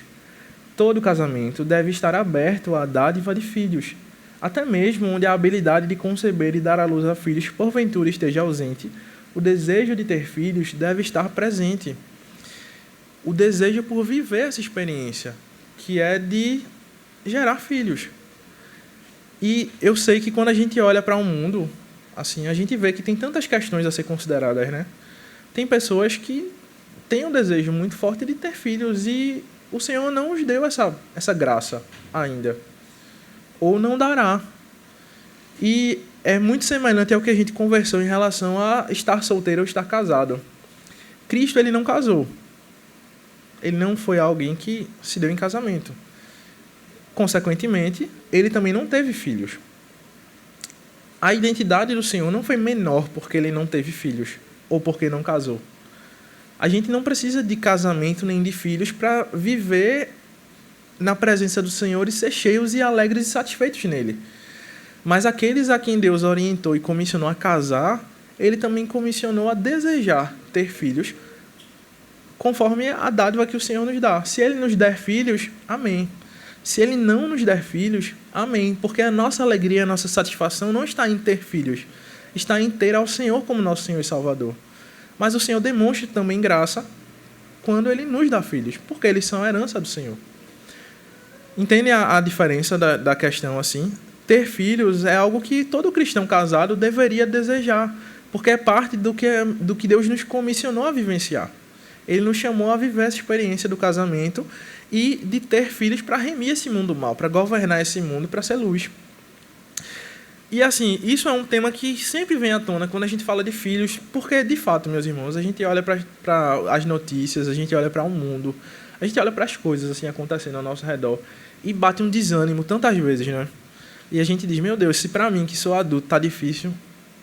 Todo casamento deve estar aberto à dádiva de filhos. Até mesmo onde a habilidade de conceber e dar à luz a filhos porventura esteja ausente, o desejo de ter filhos deve estar presente. O desejo por viver essa experiência, que é de gerar filhos. E eu sei que quando a gente olha para o mundo, assim, a gente vê que tem tantas questões a ser consideradas, né? Tem pessoas que têm um desejo muito forte de ter filhos e o Senhor não os deu essa graça ainda. Ou não dará. E é muito semelhante ao que a gente conversou em relação a estar solteiro ou estar casado. Cristo, ele não casou. Ele não foi alguém que se deu em casamento. Consequentemente, ele também não teve filhos. A identidade do Senhor não foi menor porque ele não teve filhos ou porque não casou. A gente não precisa de casamento nem de filhos para viver na presença do Senhor e ser cheios e alegres e satisfeitos nele. Mas aqueles a quem Deus orientou e comissionou a casar, ele também comissionou a desejar ter filhos, conforme a dádiva que o Senhor nos dá. Se ele nos der filhos, amém. Se ele não nos der filhos, amém. Porque a nossa alegria, a nossa satisfação não está em ter filhos, está em ter ao Senhor como nosso Senhor e Salvador. Mas o Senhor demonstra também graça quando ele nos dá filhos, porque eles são a herança do Senhor. Entende a diferença da questão assim? Ter filhos é algo que todo cristão casado deveria desejar, porque é parte do que Deus nos comissionou a vivenciar. Ele nos chamou a viver essa experiência do casamento e de ter filhos para remir esse mundo mal, para governar esse mundo, para ser luz. E assim, isso é um tema que sempre vem à tona quando a gente fala de filhos, porque de fato, meus irmãos, a gente olha para as notícias, a gente olha para o mundo, a gente olha para as coisas assim acontecendo ao nosso redor e bate um desânimo tantas vezes, né? E a gente diz, meu Deus, se para mim, que sou adulto, tá difícil,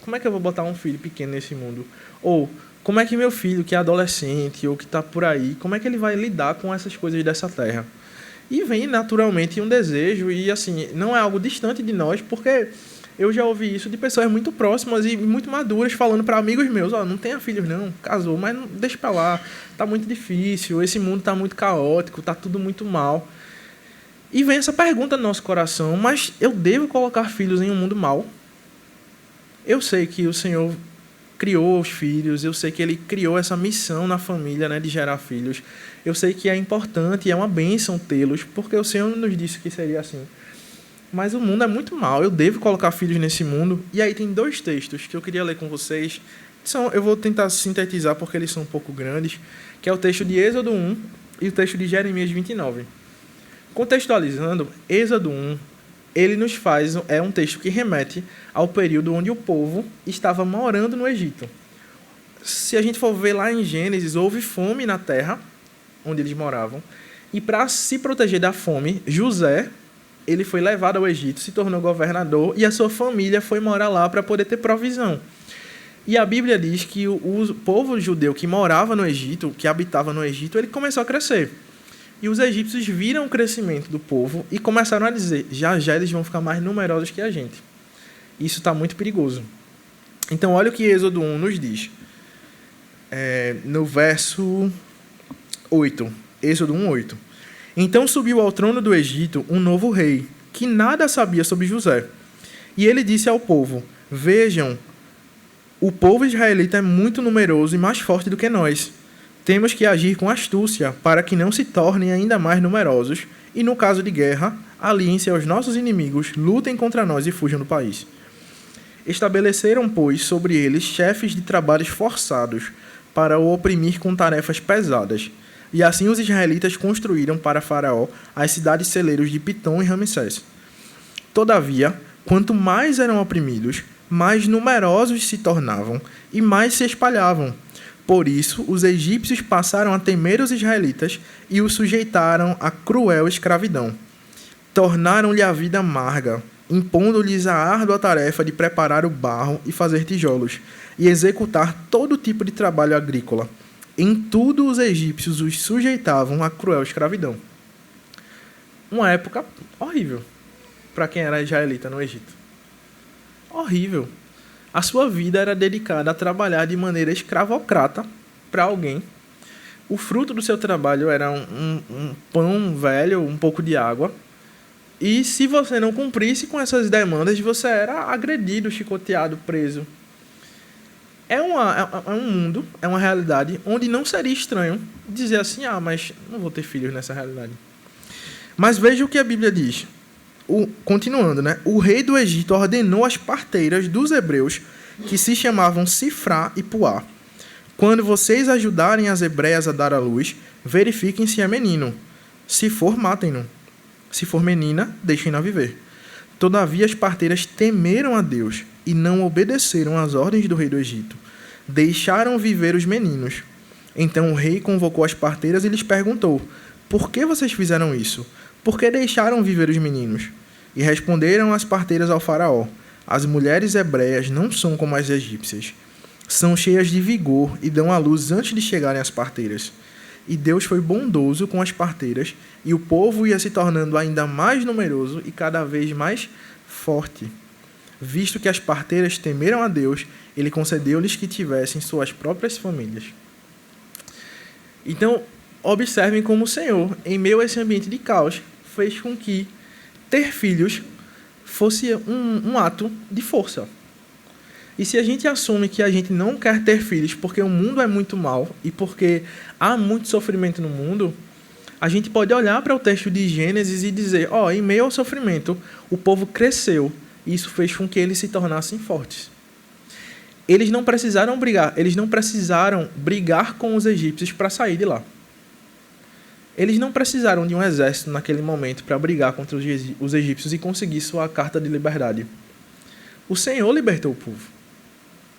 como é que eu vou botar um filho pequeno nesse mundo? Ou como é que meu filho, que é adolescente ou que está por aí, como é que ele vai lidar com essas coisas dessa terra? E vem naturalmente um desejo, e assim, não é algo distante de nós, porque eu já ouvi isso de pessoas muito próximas e muito maduras falando para amigos meus, não tenha filhos não, casou, mas não, deixa para lá, tá muito difícil, esse mundo tá muito caótico, tá tudo muito mal. E vem essa pergunta no nosso coração, mas eu devo colocar filhos em um mundo mau? Eu sei que o Senhor criou os filhos, eu sei que Ele criou essa missão na família, né, de gerar filhos. Eu sei que é importante e é uma bênção tê-los, porque o Senhor nos disse que seria assim. Mas o mundo é muito mau, eu devo colocar filhos nesse mundo. E aí tem 2 textos que eu queria ler com vocês. Eu vou tentar sintetizar porque eles são um pouco grandes, que é o texto de Êxodo 1 e o texto de Jeremias 29. Contextualizando, Êxodo 1, ele nos faz, é um texto que remete ao período onde o povo estava morando no Egito. Se a gente for ver lá em Gênesis, houve fome na terra onde eles moravam, e para se proteger da fome, José, ele foi levado ao Egito, se tornou governador, e a sua família foi morar lá para poder ter provisão. E a Bíblia diz que o povo judeu que morava no Egito, que habitava no Egito, ele começou a crescer. E os egípcios viram o crescimento do povo e começaram a dizer, já já eles vão ficar mais numerosos que a gente. Isso está muito perigoso. Então, olha o que Êxodo 1 nos diz. No verso 8. Êxodo 1, 8. Então subiu ao trono do Egito um novo rei, que nada sabia sobre José. E ele disse ao povo, vejam, o povo israelita é muito numeroso e mais forte do que nós. Temos que agir com astúcia para que não se tornem ainda mais numerosos e, no caso de guerra, aliem-se aos nossos inimigos, lutem contra nós e fujam do país. Estabeleceram, pois, sobre eles chefes de trabalhos forçados para o oprimir com tarefas pesadas. E assim os israelitas construíram para Faraó as cidades celeiros de Pitom e Ramsés. Todavia, quanto mais eram oprimidos, mais numerosos se tornavam e mais se espalhavam. Por isso, os egípcios passaram a temer os israelitas e os sujeitaram a cruel escravidão. Tornaram-lhe a vida amarga, impondo-lhes a árdua tarefa de preparar o barro e fazer tijolos, e executar todo tipo de trabalho agrícola. Em tudo os egípcios os sujeitavam à cruel escravidão. Uma época horrível para quem era israelita no Egito. Horrível. A sua vida era dedicada a trabalhar de maneira escravocrata para alguém. O fruto do seu trabalho era um pão velho, um pouco de água. E se você não cumprisse com essas demandas, você era agredido, chicoteado, preso. É um mundo, é uma realidade onde não seria estranho dizer assim, mas não vou ter filhos nessa realidade. Mas veja o que a Bíblia diz. Continuando, né? O rei do Egito ordenou às parteiras dos hebreus, que se chamavam Sifrá e Puá. Quando vocês ajudarem as hebreias a dar à luz, verifiquem se é menino. Se for, matem-no. Se for menina, deixem-na viver. Todavia as parteiras temeram a Deus e não obedeceram às ordens do rei do Egito. Deixaram viver os meninos. Então o rei convocou as parteiras e lhes perguntou, por que vocês fizeram isso? Por que deixaram viver os meninos? E responderam as parteiras ao faraó, as mulheres hebreias não são como as egípcias. São cheias de vigor e dão à luz antes de chegarem às parteiras. E Deus foi bondoso com as parteiras, e o povo ia se tornando ainda mais numeroso e cada vez mais forte. Visto que as parteiras temeram a Deus, ele concedeu-lhes que tivessem suas próprias famílias. Então, observem como o Senhor, em meio a esse ambiente de caos, fez com que ter filhos fosse um ato de força. E se a gente assume que a gente não quer ter filhos porque o mundo é muito mau e porque há muito sofrimento no mundo, a gente pode olhar para o texto de Gênesis e dizer, em meio ao sofrimento, o povo cresceu e isso fez com que eles se tornassem fortes. Eles não precisaram brigar com os egípcios para sair de lá. Eles não precisaram de um exército naquele momento para brigar contra os egípcios e conseguir sua carta de liberdade. O Senhor libertou o povo.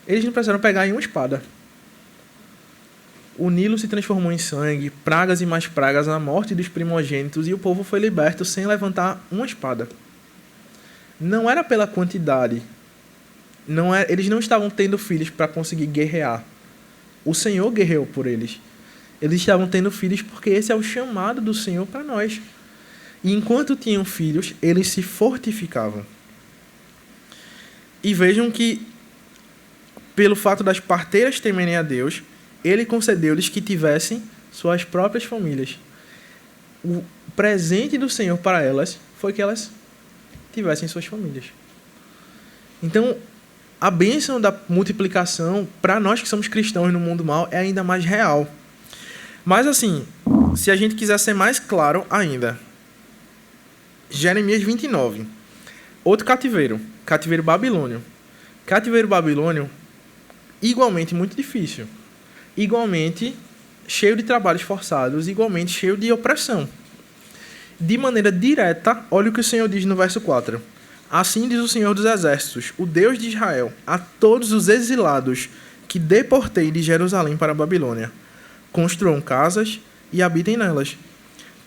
Eles não precisaram pegar em uma espada. O Nilo se transformou em sangue, pragas e mais pragas, a morte dos primogênitos, e o povo foi liberto sem levantar uma espada. Não era pela quantidade. Eles não estavam tendo filhos para conseguir guerrear. O Senhor guerreou por eles. Eles estavam tendo filhos porque esse é o chamado do Senhor para nós. E enquanto tinham filhos, eles se fortificavam. E vejam que, pelo fato das parteiras temerem a Deus, ele concedeu-lhes que tivessem suas próprias famílias. O presente do Senhor para elas foi que elas tivessem suas famílias. Então, a bênção da multiplicação, para nós que somos cristãos no mundo mal, é ainda mais real. Mas, assim, se a gente quiser ser mais claro ainda, Jeremias 29. Outro cativeiro. Cativeiro babilônio. Cativeiro babilônio, igualmente muito difícil. Igualmente cheio de trabalhos forçados. Igualmente cheio de opressão. De maneira direta, olha o que o Senhor diz no verso 4. Assim diz o Senhor dos Exércitos, o Deus de Israel, a todos os exilados que deportei de Jerusalém para a Babilônia. Construam casas e habitem nelas.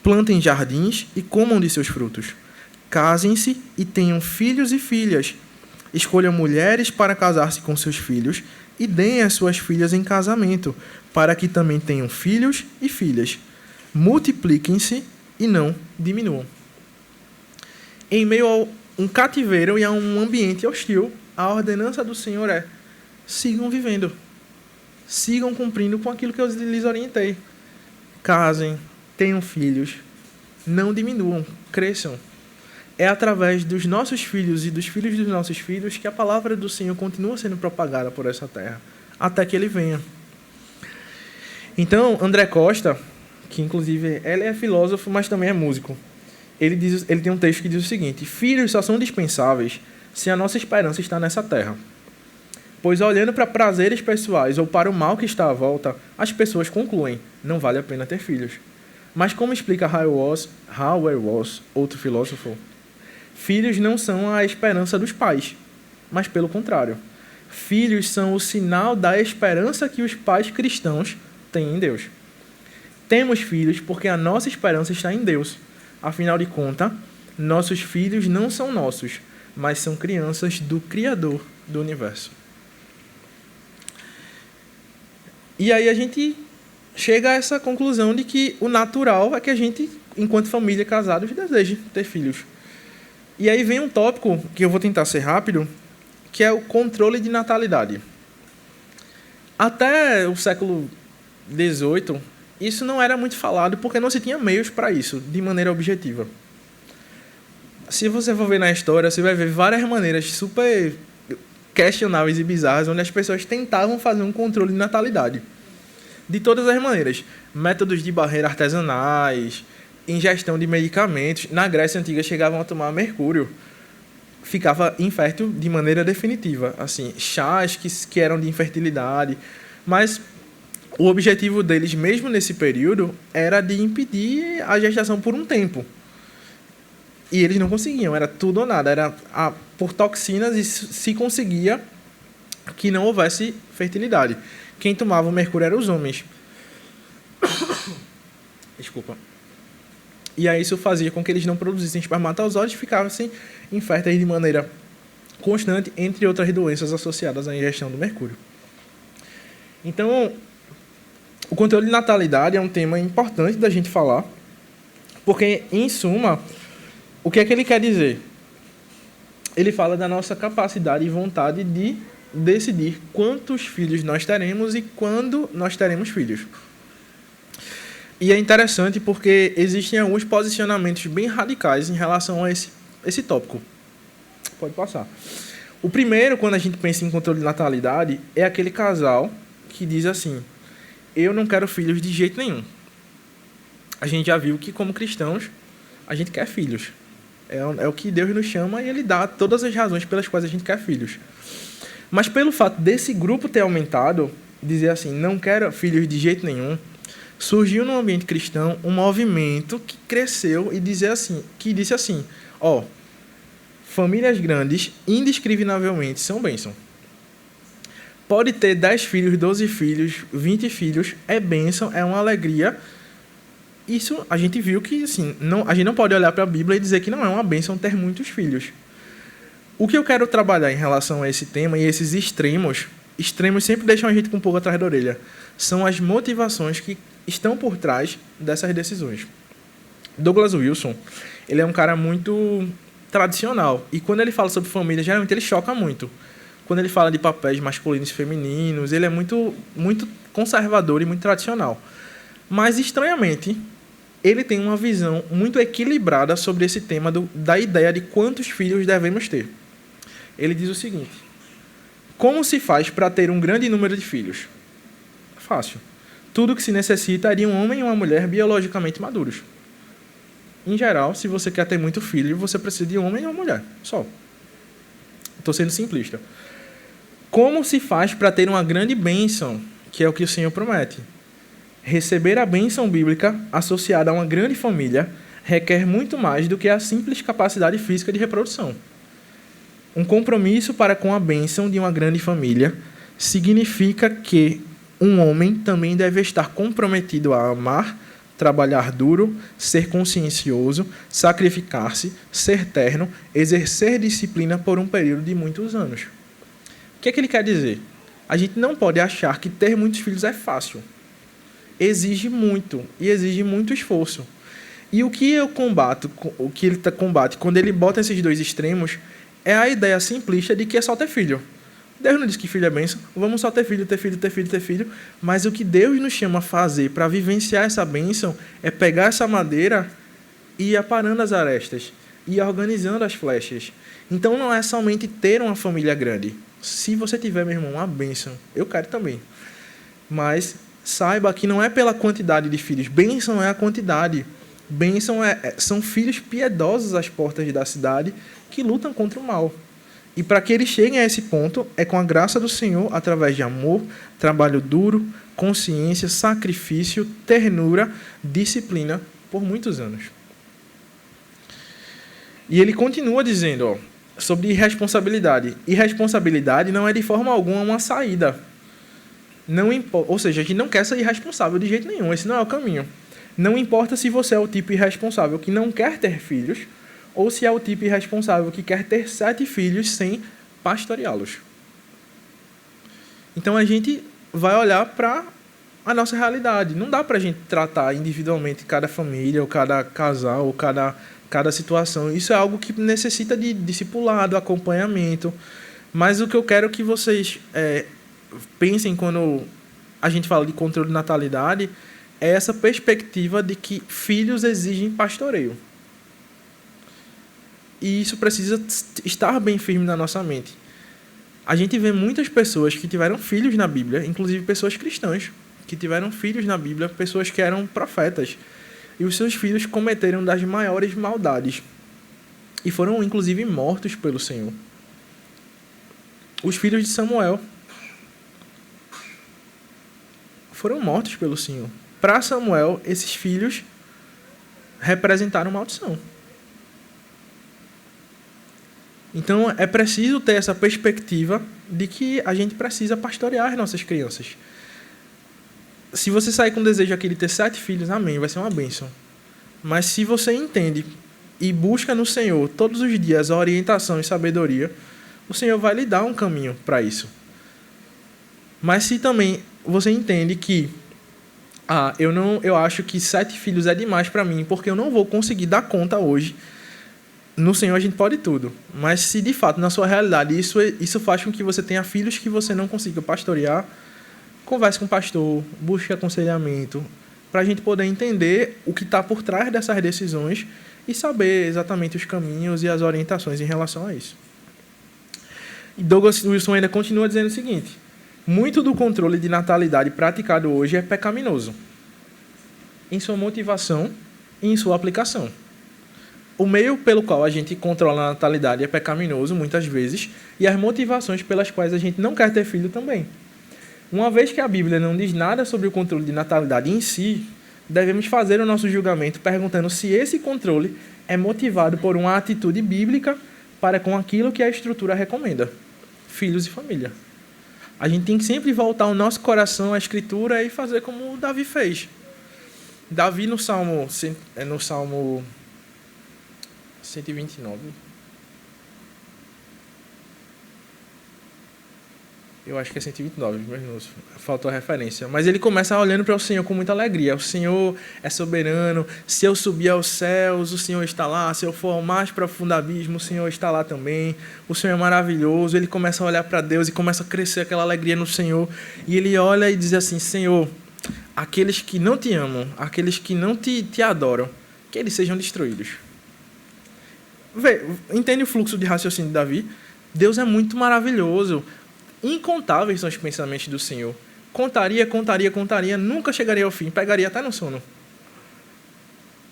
Plantem jardins e comam de seus frutos. Casem-se e tenham filhos e filhas. Escolham mulheres para casar-se com seus filhos e deem as suas filhas em casamento, para que também tenham filhos e filhas. Multipliquem-se e não diminuam. Em meio a um cativeiro e a um ambiente hostil, a ordenança do Senhor é: sigam vivendo. Sigam cumprindo com aquilo que eu lhes orientei. Casem, tenham filhos, não diminuam, cresçam. É através dos nossos filhos e dos filhos dos nossos filhos que a palavra do Senhor continua sendo propagada por essa terra, até que Ele venha. Então, André Costa, que inclusive ele é filósofo, mas também é músico, ele tem um texto que diz o seguinte: filhos só são dispensáveis se a nossa esperança está nessa terra. Pois olhando para prazeres pessoais ou para o mal que está à volta, as pessoas concluem: não vale a pena ter filhos. Mas como explica Howard Ross, outro filósofo, filhos não são a esperança dos pais, mas pelo contrário. Filhos são o sinal da esperança que os pais cristãos têm em Deus. Temos filhos porque a nossa esperança está em Deus. Afinal de contas, nossos filhos não são nossos, mas são crianças do Criador do universo. E aí a gente chega a essa conclusão de que o natural é que a gente, enquanto família casados, deseje ter filhos. E aí vem um tópico que eu vou tentar ser rápido, que é o controle de natalidade. Até o século XVIII, isso não era muito falado porque não se tinha meios para isso, de maneira objetiva. Se você for ver na história, você vai ver várias maneiras super questionáveis e bizarras onde as pessoas tentavam fazer um controle de natalidade. De todas as maneiras. Métodos de barreira artesanais, ingestão de medicamentos. Na Grécia Antiga chegavam a tomar mercúrio. Ficava infértil de maneira definitiva. Assim, chás que eram de infertilidade. Mas o objetivo deles, mesmo nesse período, era de impedir a gestação por um tempo. E eles não conseguiam, era tudo ou nada. Era por toxinas e se conseguia que não houvesse fertilidade. Quem tomava o mercúrio eram os homens. Desculpa. E aí isso fazia com que eles não produzissem espermatozoides e ficassem inférteis de maneira constante, entre outras doenças associadas à ingestão do mercúrio. Então, o controle de natalidade é um tema importante da gente falar, porque, em suma, o que é que ele quer dizer? Ele fala da nossa capacidade e vontade de decidir quantos filhos nós teremos e quando nós teremos filhos. E é interessante porque existem alguns posicionamentos bem radicais em relação a esse tópico. Pode passar. O primeiro, quando a gente pensa em controle de natalidade, é aquele casal que diz assim: eu não quero filhos de jeito nenhum. A gente já viu que, como cristãos, a gente quer filhos. É o que Deus nos chama e Ele dá todas as razões pelas quais a gente quer filhos. Mas pelo fato desse grupo ter aumentado, dizer assim, não quero filhos de jeito nenhum, surgiu no ambiente cristão um movimento que cresceu e disse assim, famílias grandes, indescriminavelmente, são bênção. Pode ter 10 filhos, 12 filhos, 20 filhos, é bênção, é uma alegria. Isso a gente viu que assim, a gente não pode olhar para a Bíblia e dizer que não é uma bênção ter muitos filhos. O que eu quero trabalhar em relação a esse tema e esses extremos sempre deixam a gente com um pouco atrás da orelha, são as motivações que estão por trás dessas decisões. Douglas Wilson, ele é um cara muito tradicional. E quando ele fala sobre família, geralmente ele choca muito. Quando ele fala de papéis masculinos e femininos, ele é muito, muito conservador e muito tradicional. Mas, estranhamente, ele tem uma visão muito equilibrada sobre esse tema da ideia de quantos filhos devemos ter. Ele diz o seguinte: como se faz para ter um grande número de filhos? Fácil. Tudo o que se necessita é de um homem e uma mulher biologicamente maduros. Em geral, se você quer ter muito filho, você precisa de um homem e uma mulher. Só. Estou sendo simplista. Como se faz para ter uma grande bênção, que é o que o Senhor promete? Receber a bênção bíblica associada a uma grande família requer muito mais do que a simples capacidade física de reprodução. Um compromisso para com a bênção de uma grande família significa que um homem também deve estar comprometido a amar, trabalhar duro, ser consciencioso, sacrificar-se, ser terno, exercer disciplina por um período de muitos anos. O que é que ele quer dizer? A gente não pode achar que ter muitos filhos é fácil. Exige muito, e exige muito esforço. E o que eu combato, o que ele combate quando ele bota esses dois extremos, é a ideia simplista de que é só ter filho. Deus não diz que filho é bênção, vamos só ter filho, ter filho, ter filho, ter filho. Mas o que Deus nos chama a fazer para vivenciar essa bênção é pegar essa madeira e ir aparando as arestas, e ir organizando as flechas. Então não é somente ter uma família grande. Se você tiver, meu irmão, uma bênção, eu quero também. Mas saiba que não é pela quantidade de filhos. Bênção é a quantidade. Bênção são filhos piedosos às portas da cidade que lutam contra o mal. E para que eles cheguem a esse ponto, é com a graça do Senhor, através de amor, trabalho duro, consciência, sacrifício, ternura, disciplina, por muitos anos. E ele continua dizendo, sobre irresponsabilidade. Irresponsabilidade não é de forma alguma uma saída. Ou seja, a gente não quer ser irresponsável de jeito nenhum. Esse não é o caminho. Não importa se você é o tipo irresponsável que não quer ter filhos, ou se é o tipo irresponsável que quer ter 7 filhos sem pastoreá-los. Então a gente vai olhar para a nossa realidade. Não dá para a gente tratar individualmente cada família, ou cada casal, ou cada situação. Isso é algo que necessita de discipulado, acompanhamento. Mas o que eu quero que vocês pensem quando a gente fala de controle de natalidade é essa perspectiva de que filhos exigem pastoreio. E isso precisa estar bem firme na nossa mente. A gente vê muitas pessoas que tiveram filhos na Bíblia, inclusive pessoas cristãs, que tiveram filhos na Bíblia, pessoas que eram profetas, e os seus filhos cometeram das maiores maldades e foram, inclusive, mortos pelo Senhor. Os filhos de Samuel foram mortos pelo Senhor. Para Samuel, esses filhos representaram maldição. Então, é preciso ter essa perspectiva de que a gente precisa pastorear as nossas crianças. Se você sair com o desejo aqui de ter 7 filhos, amém, vai ser uma bênção. Mas se você entende e busca no Senhor todos os dias a orientação e sabedoria, o Senhor vai lhe dar um caminho para isso. Mas se também você entende que eu acho que 7 filhos é demais para mim, porque eu não vou conseguir dar conta hoje. No Senhor a gente pode tudo, mas se de fato na sua realidade isso faz com que você tenha filhos que você não consiga pastorear, converse com o pastor, busque aconselhamento, para a gente poder entender o que está por trás dessas decisões e saber exatamente os caminhos e as orientações em relação a isso. E Douglas Wilson ainda continua dizendo o seguinte: muito do controle de natalidade praticado hoje é pecaminoso em sua motivação e em sua aplicação. O meio pelo qual a gente controla a natalidade é pecaminoso, muitas vezes, e as motivações pelas quais a gente não quer ter filho também. Uma vez que a Bíblia não diz nada sobre o controle de natalidade em si, devemos fazer o nosso julgamento perguntando se esse controle é motivado por uma atitude bíblica para com aquilo que a Escritura recomenda: filhos e família. A gente tem que sempre voltar o nosso coração à Escritura e fazer como Davi fez. Davi, no Salmo 129. Eu acho que é 129, mas não, faltou a referência. Mas ele começa olhando para o Senhor com muita alegria. O Senhor é soberano. Se eu subir aos céus, o Senhor está lá. Se eu for ao mais profundo abismo, o Senhor está lá também. O Senhor é maravilhoso. Ele começa a olhar para Deus e começa a crescer aquela alegria no Senhor. E ele olha e diz assim: Senhor, aqueles que não te amam, aqueles que não te adoram, que eles sejam destruídos. Vê, entende o fluxo de raciocínio de Davi? Deus é muito maravilhoso. Incontáveis são os pensamentos do Senhor. Contaria, nunca chegaria ao fim, pegaria até no sono.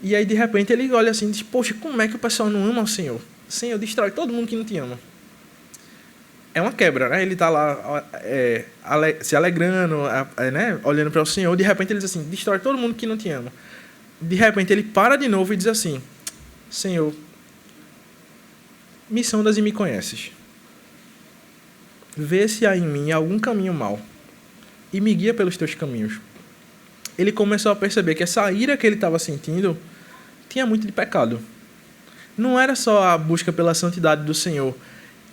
E aí, de repente, ele olha assim e diz: poxa, como é que o pessoal não ama o Senhor? Senhor, destrói todo mundo que não te ama. É uma quebra, né? Ele está lá se alegrando, né? Olhando para o Senhor. De repente, ele diz assim: destrói todo mundo que não te ama. De repente, ele para de novo e diz assim: Senhor, me sondas e me conheces. Vê se há em mim algum caminho mau e me guia pelos teus caminhos. Ele começou a perceber que essa ira que ele estava sentindo tinha muito de pecado. Não era só a busca pela santidade do Senhor.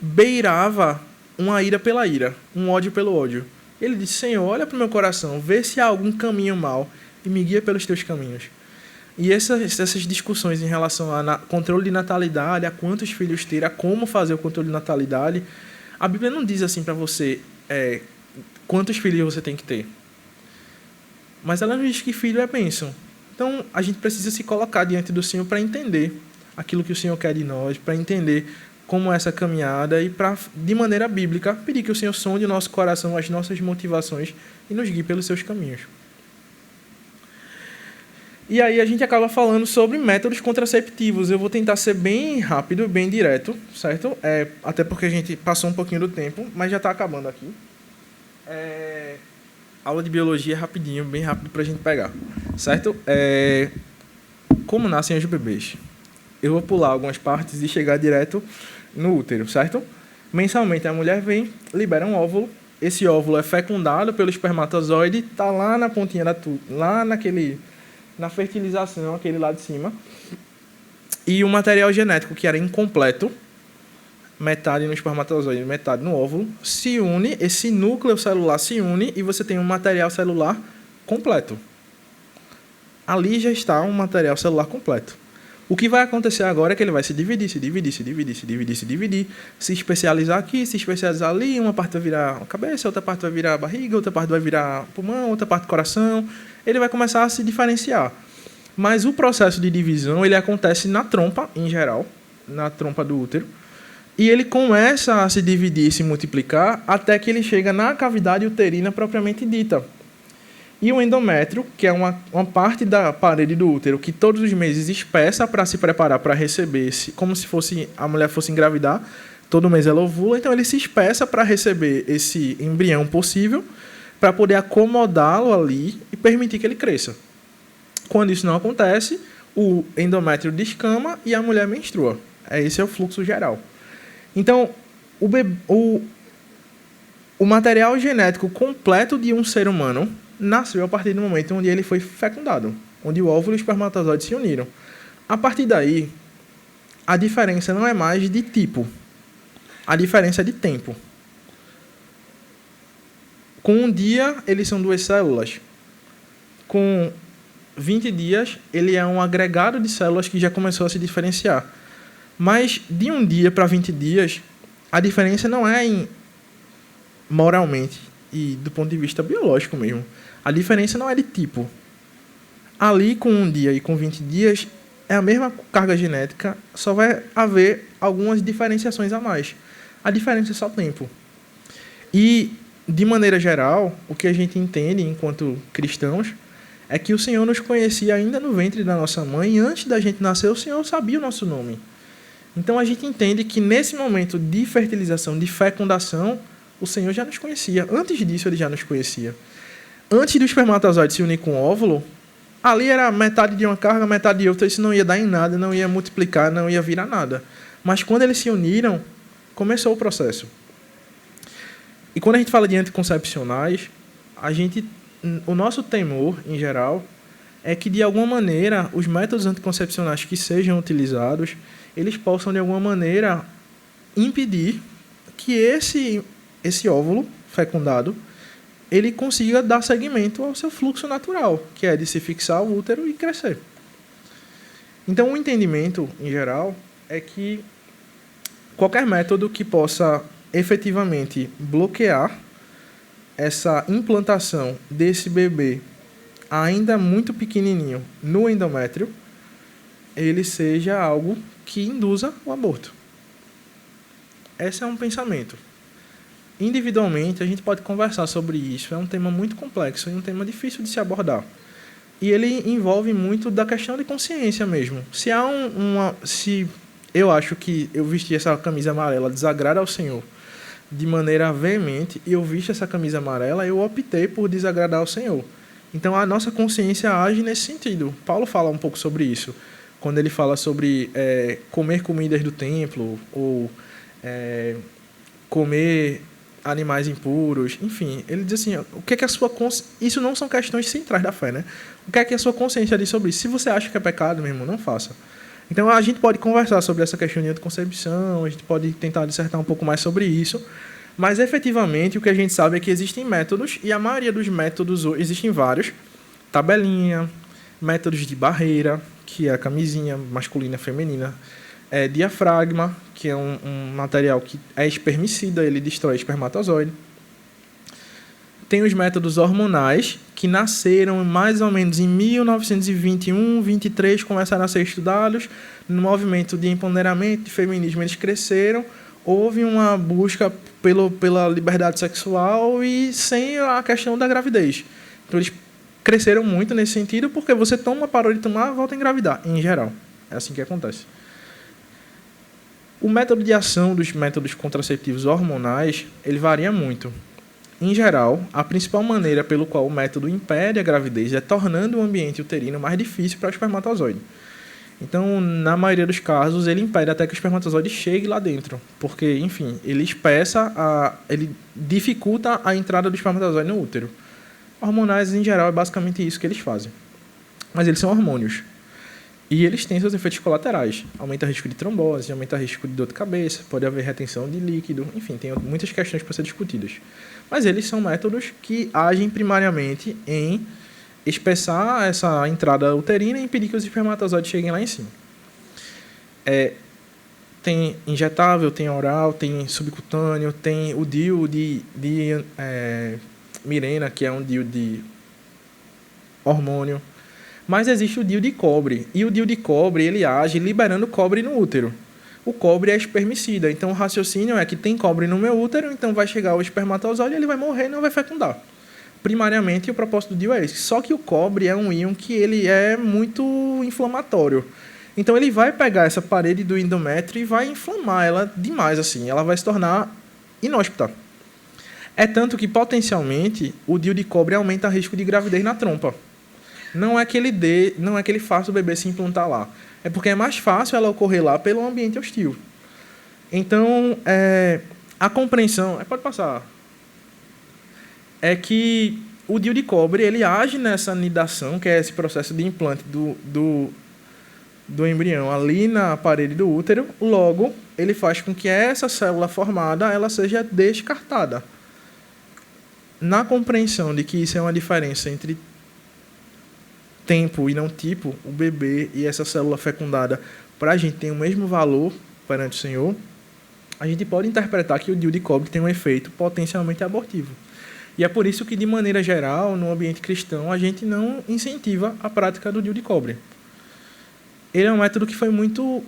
Beirava uma ira pela ira, um ódio pelo ódio. Ele disse: Senhor, olha para o meu coração, vê se há algum caminho mau e me guia pelos teus caminhos. E essas discussões em relação a controle de natalidade, a quantos filhos ter, a como fazer o controle de natalidade, a Bíblia não diz assim para você quantos filhos você tem que ter. Mas ela não diz que filho é bênção. Então, a gente precisa se colocar diante do Senhor para entender aquilo que o Senhor quer de nós, para entender como é essa caminhada e para, de maneira bíblica, pedir que o Senhor sonde o nosso coração, as nossas motivações e nos guie pelos seus caminhos. E aí a gente acaba falando sobre métodos contraceptivos. Eu vou tentar ser bem rápido, bem direto, certo? Até porque a gente passou um pouquinho do tempo, mas já está acabando aqui. Aula de biologia rapidinho, bem rápido para a gente pegar, certo? Como nascem os bebês? Eu vou pular algumas partes e chegar direto no útero, certo? Mensalmente a mulher vem, libera um óvulo. Esse óvulo é fecundado pelo espermatozoide, está lá na pontinha lá na fertilização, aquele lá de cima. E o material genético, que era incompleto, metade no espermatozoide, metade no óvulo, se une, esse núcleo celular se une e você tem um material celular completo. Ali já está um material celular completo. O que vai acontecer agora é que ele vai se dividir, se especializar aqui, se especializar ali, uma parte vai virar a cabeça, outra parte vai virar a barriga, outra parte vai virar pulmão, outra parte coração. Ele vai começar a se diferenciar. Mas o processo de divisão, ele acontece na trompa, em geral, na trompa do útero, e ele começa a se dividir e se multiplicar até que ele chega na cavidade uterina propriamente dita. E o endométrio, que é uma parte da parede do útero que todos os meses espessa para se preparar para receber, como se fosse a mulher fosse engravidar, todo mês ela ovula, então ele se espessa para receber esse embrião possível, para poder acomodá-lo ali e permitir que ele cresça. Quando isso não acontece, o endométrio descama e a mulher menstrua. Esse é o fluxo geral. Então, o material genético completo de um ser humano nasceu a partir do momento onde ele foi fecundado, onde o óvulo e o espermatozoide se uniram. A partir daí, a diferença não é mais de tipo, a diferença é de tempo. Com um dia, eles são 2 células. Com 20 dias, ele é um agregado de células que já começou a se diferenciar. Mas, de um dia para 20 dias, a diferença não é moralmente e do ponto de vista biológico mesmo. A diferença não é de tipo. Ali, com um dia e com 20 dias, é a mesma carga genética, só vai haver algumas diferenciações a mais. A diferença é só tempo. E, de maneira geral, o que a gente entende enquanto cristãos é que o Senhor nos conhecia ainda no ventre da nossa mãe, e antes da gente nascer, o Senhor sabia o nosso nome. Então, a gente entende que nesse momento de fertilização, de fecundação, o Senhor já nos conhecia. Antes disso, ele já nos conhecia. Antes do espermatozoide se unir com o óvulo, ali era metade de uma carga, metade de outra. Isso não ia dar em nada, não ia multiplicar, não ia virar nada. Mas quando eles se uniram, começou o processo. E quando a gente fala de anticoncepcionais, o nosso temor, em geral, é que, de alguma maneira, os métodos anticoncepcionais que sejam utilizados, eles possam, de alguma maneira, impedir que esse óvulo fecundado, ele consiga dar seguimento ao seu fluxo natural, que é de se fixar ao útero e crescer. Então, o entendimento, em geral, é que qualquer método que possa efetivamente bloquear essa implantação desse bebê ainda muito pequenininho no endométrio, ele seja algo que induza o aborto. Esse é um pensamento. Individualmente, a gente pode conversar sobre isso. É um tema muito complexo e um tema difícil de se abordar. E ele envolve muito da questão de consciência mesmo. Se eu acho que eu vestir essa camisa amarela desagrada ao Senhor de maneira veemente, e eu visto essa camisa amarela, eu optei por desagradar ao Senhor. Então, a nossa consciência age nesse sentido. Paulo fala um pouco sobre isso, quando ele fala sobre comer comidas do templo, ou comer animais impuros, enfim. Ele diz assim, o que é que a sua isso não são questões centrais da fé, né? O que é que a sua consciência diz sobre isso? Se você acha que é pecado, meu irmão, não faça. Então, a gente pode conversar sobre essa questão de anticoncepção, a gente pode tentar dissertar um pouco mais sobre isso, mas, efetivamente, o que a gente sabe é que existem métodos, e a maioria dos métodos, existem vários, tabelinha, métodos de barreira, que é a camisinha masculina e feminina, diafragma, que é um material que é espermicida, ele destrói espermatozoide. Tem os métodos hormonais, que nasceram mais ou menos em 1921, 23, começaram a ser estudados. No movimento de empoderamento, de feminismo, eles cresceram. Houve uma busca pela liberdade sexual e sem a questão da gravidez. Então, eles cresceram muito nesse sentido, porque você toma, parou de tomar, volta a engravidar, em geral. É assim que acontece. O método de ação dos métodos contraceptivos hormonais, ele varia muito. Em geral, a principal maneira pelo qual o método impede a gravidez é tornando o ambiente uterino mais difícil para o espermatozoide. Então, na maioria dos casos, ele impede até que o espermatozoide chegue lá dentro, porque, enfim, ele ele dificulta a entrada do espermatozoide no útero. Hormonais, em geral, é basicamente isso que eles fazem. Mas eles são hormônios. E eles têm seus efeitos colaterais. Aumenta o risco de trombose, aumenta o risco de dor de cabeça, pode haver retenção de líquido, enfim, tem muitas questões para ser discutidas. Mas eles são métodos que agem primariamente em espessar essa entrada uterina e impedir que os espermatozoides cheguem lá em cima. Tem injetável, tem oral, tem subcutâneo, tem o DIU de Mirena, que é um DIU de hormônio. Mas existe o DIU de cobre. E o DIU de cobre, ele age liberando cobre no útero. O cobre é espermicida. Então, o raciocínio é que tem cobre no meu útero, então vai chegar o espermatozoide, ele vai morrer e não vai fecundar. Primariamente, o propósito do DIU é esse. Só que o cobre é um íon que ele é muito inflamatório. Então, ele vai pegar essa parede do endométrio e vai inflamar ela demais, assim. Ela vai se tornar inóspita. É tanto que, potencialmente, o DIU de cobre aumenta o risco de gravidez na trompa. Não é que ele faça o bebê se implantar lá. É porque é mais fácil ela ocorrer lá pelo ambiente hostil. Então, a compreensão... Pode passar. É que o DIU de cobre, ele age nessa nidação, que é esse processo de implante do embrião ali na parede do útero. Logo, ele faz com que essa célula formada ela seja descartada. Na compreensão de que isso é uma diferença entre tempo e não tipo, o bebê e essa célula fecundada, para a gente tem o mesmo valor perante o Senhor, a gente pode interpretar que o DIU de cobre tem um efeito potencialmente abortivo. E é por isso que, de maneira geral, no ambiente cristão, a gente não incentiva a prática do DIU de cobre. Ele é um método que foi muito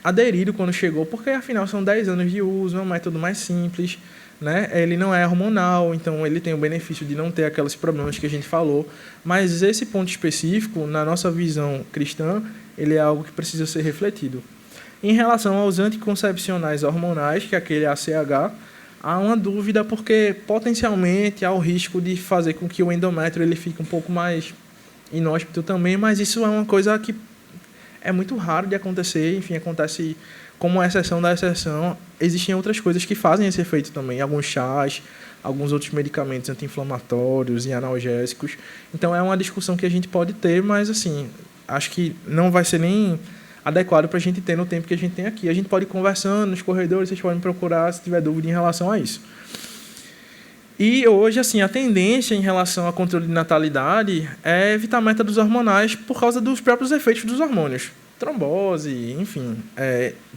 aderido quando chegou, porque, afinal, são 10 anos de uso, é um método mais simples, né? Ele não é hormonal, então ele tem o benefício de não ter aqueles problemas que a gente falou, mas esse ponto específico, na nossa visão cristã, ele é algo que precisa ser refletido. Em relação aos anticoncepcionais hormonais, que é aquele ACH, há uma dúvida porque, potencialmente, há o risco de fazer com que o endométrio ele fique um pouco mais inóspito também, mas isso é uma coisa que é muito raro de acontecer, enfim, acontece como exceção da exceção. Existem outras coisas que fazem esse efeito também, alguns chás, alguns outros medicamentos anti-inflamatórios e analgésicos. Então, é uma discussão que a gente pode ter, mas, assim, acho que não vai ser nem adequado para a gente ter no tempo que a gente tem aqui. A gente pode ir conversando nos corredores, vocês podem me procurar se tiver dúvida em relação a isso. E hoje, assim, a tendência em relação ao controle de natalidade é evitar métodos hormonais por causa dos próprios efeitos dos hormônios. Trombose, enfim.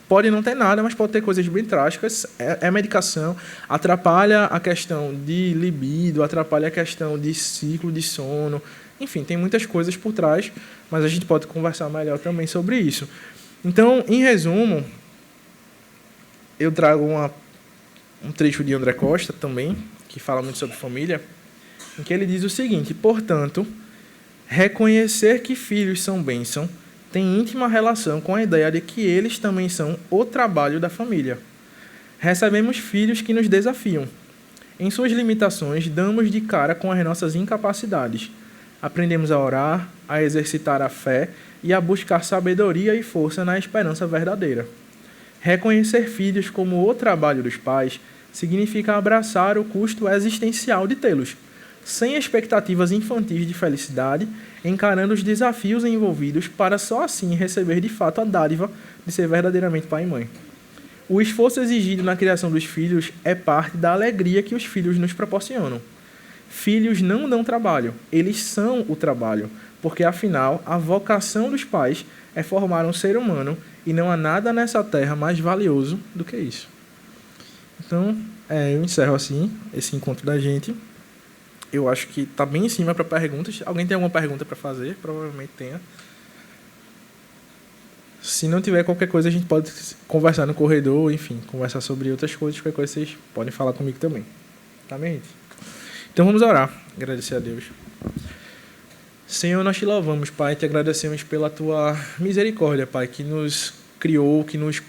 Pode não ter nada, mas pode ter coisas bem trágicas. É medicação, atrapalha a questão de libido, atrapalha a questão de ciclo de sono. Enfim, tem muitas coisas por trás, mas a gente pode conversar melhor também sobre isso. Então, em resumo, eu trago um trecho de André Costa também, que fala muito sobre família, em que ele diz o seguinte: portanto, reconhecer que filhos são bênção tem íntima relação com a ideia de que eles também são o trabalho da família. Recebemos filhos que nos desafiam. Em suas limitações, damos de cara com as nossas incapacidades. Aprendemos a orar, a exercitar a fé e a buscar sabedoria e força na esperança verdadeira. Reconhecer filhos como o trabalho dos pais significa abraçar o custo existencial de tê-los, sem expectativas infantis de felicidade, encarando os desafios envolvidos para só assim receber de fato a dádiva de ser verdadeiramente pai e mãe. O esforço exigido na criação dos filhos é parte da alegria que os filhos nos proporcionam. Filhos não dão trabalho, eles são o trabalho, porque afinal a vocação dos pais é formar um ser humano e não há nada nessa terra mais valioso do que isso. Então, eu encerro assim esse encontro da gente. Eu acho que está bem em cima para perguntas. Alguém tem alguma pergunta para fazer? Provavelmente tenha. Se não tiver qualquer coisa, a gente pode conversar no corredor, enfim, conversar sobre outras coisas. Qualquer coisa vocês podem falar comigo também. Tá bem, gente? Então vamos orar. Agradecer a Deus. Senhor, nós te louvamos, Pai. Te agradecemos pela tua misericórdia, Pai, que nos criou, que nos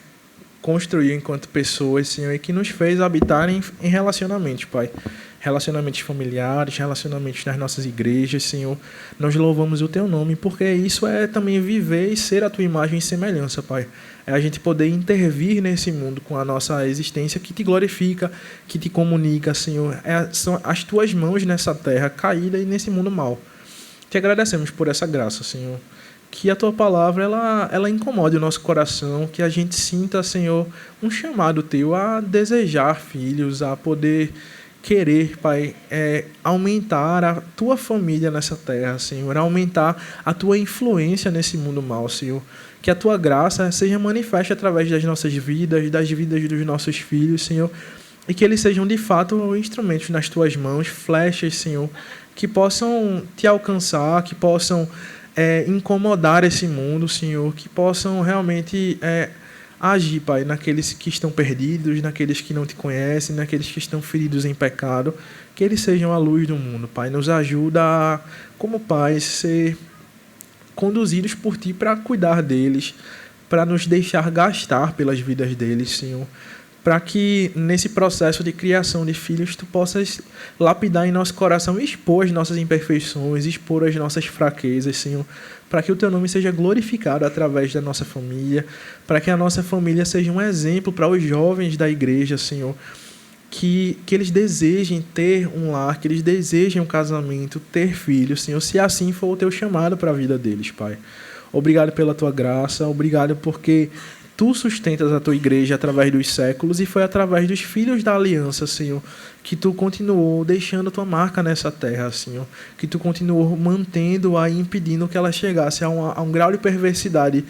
construiu enquanto pessoas, Senhor, e que nos fez habitar em relacionamentos, Pai. Relacionamentos familiares, relacionamentos nas nossas igrejas, Senhor. Nós louvamos o Teu nome, porque isso é também viver e ser a Tua imagem e semelhança, Pai. É a gente poder intervir nesse mundo com a nossa existência que Te glorifica, que Te comunica, Senhor. São as Tuas mãos nessa terra caída e nesse mundo mau. Te agradecemos por essa graça, Senhor. Que a Tua palavra ela incomode o nosso coração, que a gente sinta, Senhor, um chamado Teu a desejar filhos, a poder querer, Pai, aumentar a Tua família nessa terra, Senhor, aumentar a Tua influência nesse mundo mau, Senhor. Que a Tua graça seja manifesta através das nossas vidas, das vidas dos nossos filhos, Senhor, e que eles sejam, de fato, instrumentos nas Tuas mãos, flechas, Senhor, que possam Te alcançar, que possam incomodar esse mundo, Senhor, que possam realmente agir, Pai, naqueles que estão perdidos, naqueles que não Te conhecem, naqueles que estão feridos em pecado, que eles sejam a luz do mundo, Pai. Nos ajuda a, como pais, ser conduzidos por Ti para cuidar deles, para nos deixar gastar pelas vidas deles, Senhor, para que nesse processo de criação de filhos Tu possas lapidar em nosso coração e expor as nossas imperfeições, expor as nossas fraquezas, Senhor, para que o Teu nome seja glorificado através da nossa família, para que a nossa família seja um exemplo para os jovens da igreja, Senhor, que eles desejem ter um lar, que eles desejem um casamento, ter filhos, Senhor, se assim for o Teu chamado para a vida deles, Pai. Obrigado pela Tua graça, obrigado porque Tu sustentas a Tua igreja através dos séculos e foi através dos filhos da aliança, Senhor, que Tu continuou deixando a Tua marca nessa terra, Senhor, que Tu continuou mantendo-a e impedindo que ela chegasse a um grau de perversidade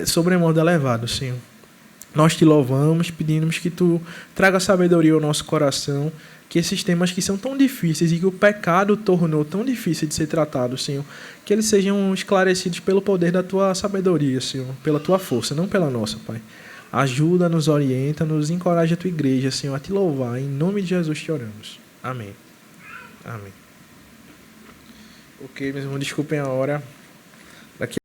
sobremodo elevado, Senhor. Nós Te louvamos, pedimos que Tu traga sabedoria ao nosso coração, que esses temas que são tão difíceis e que o pecado tornou tão difícil de ser tratado, Senhor, que eles sejam esclarecidos pelo poder da Tua sabedoria, Senhor, pela Tua força, não pela nossa, Pai. Ajuda, nos orienta, nos encoraja a Tua igreja, Senhor, a Te louvar. Em nome de Jesus Te oramos. Amém. Amém. Ok, meus irmãos, desculpem a hora.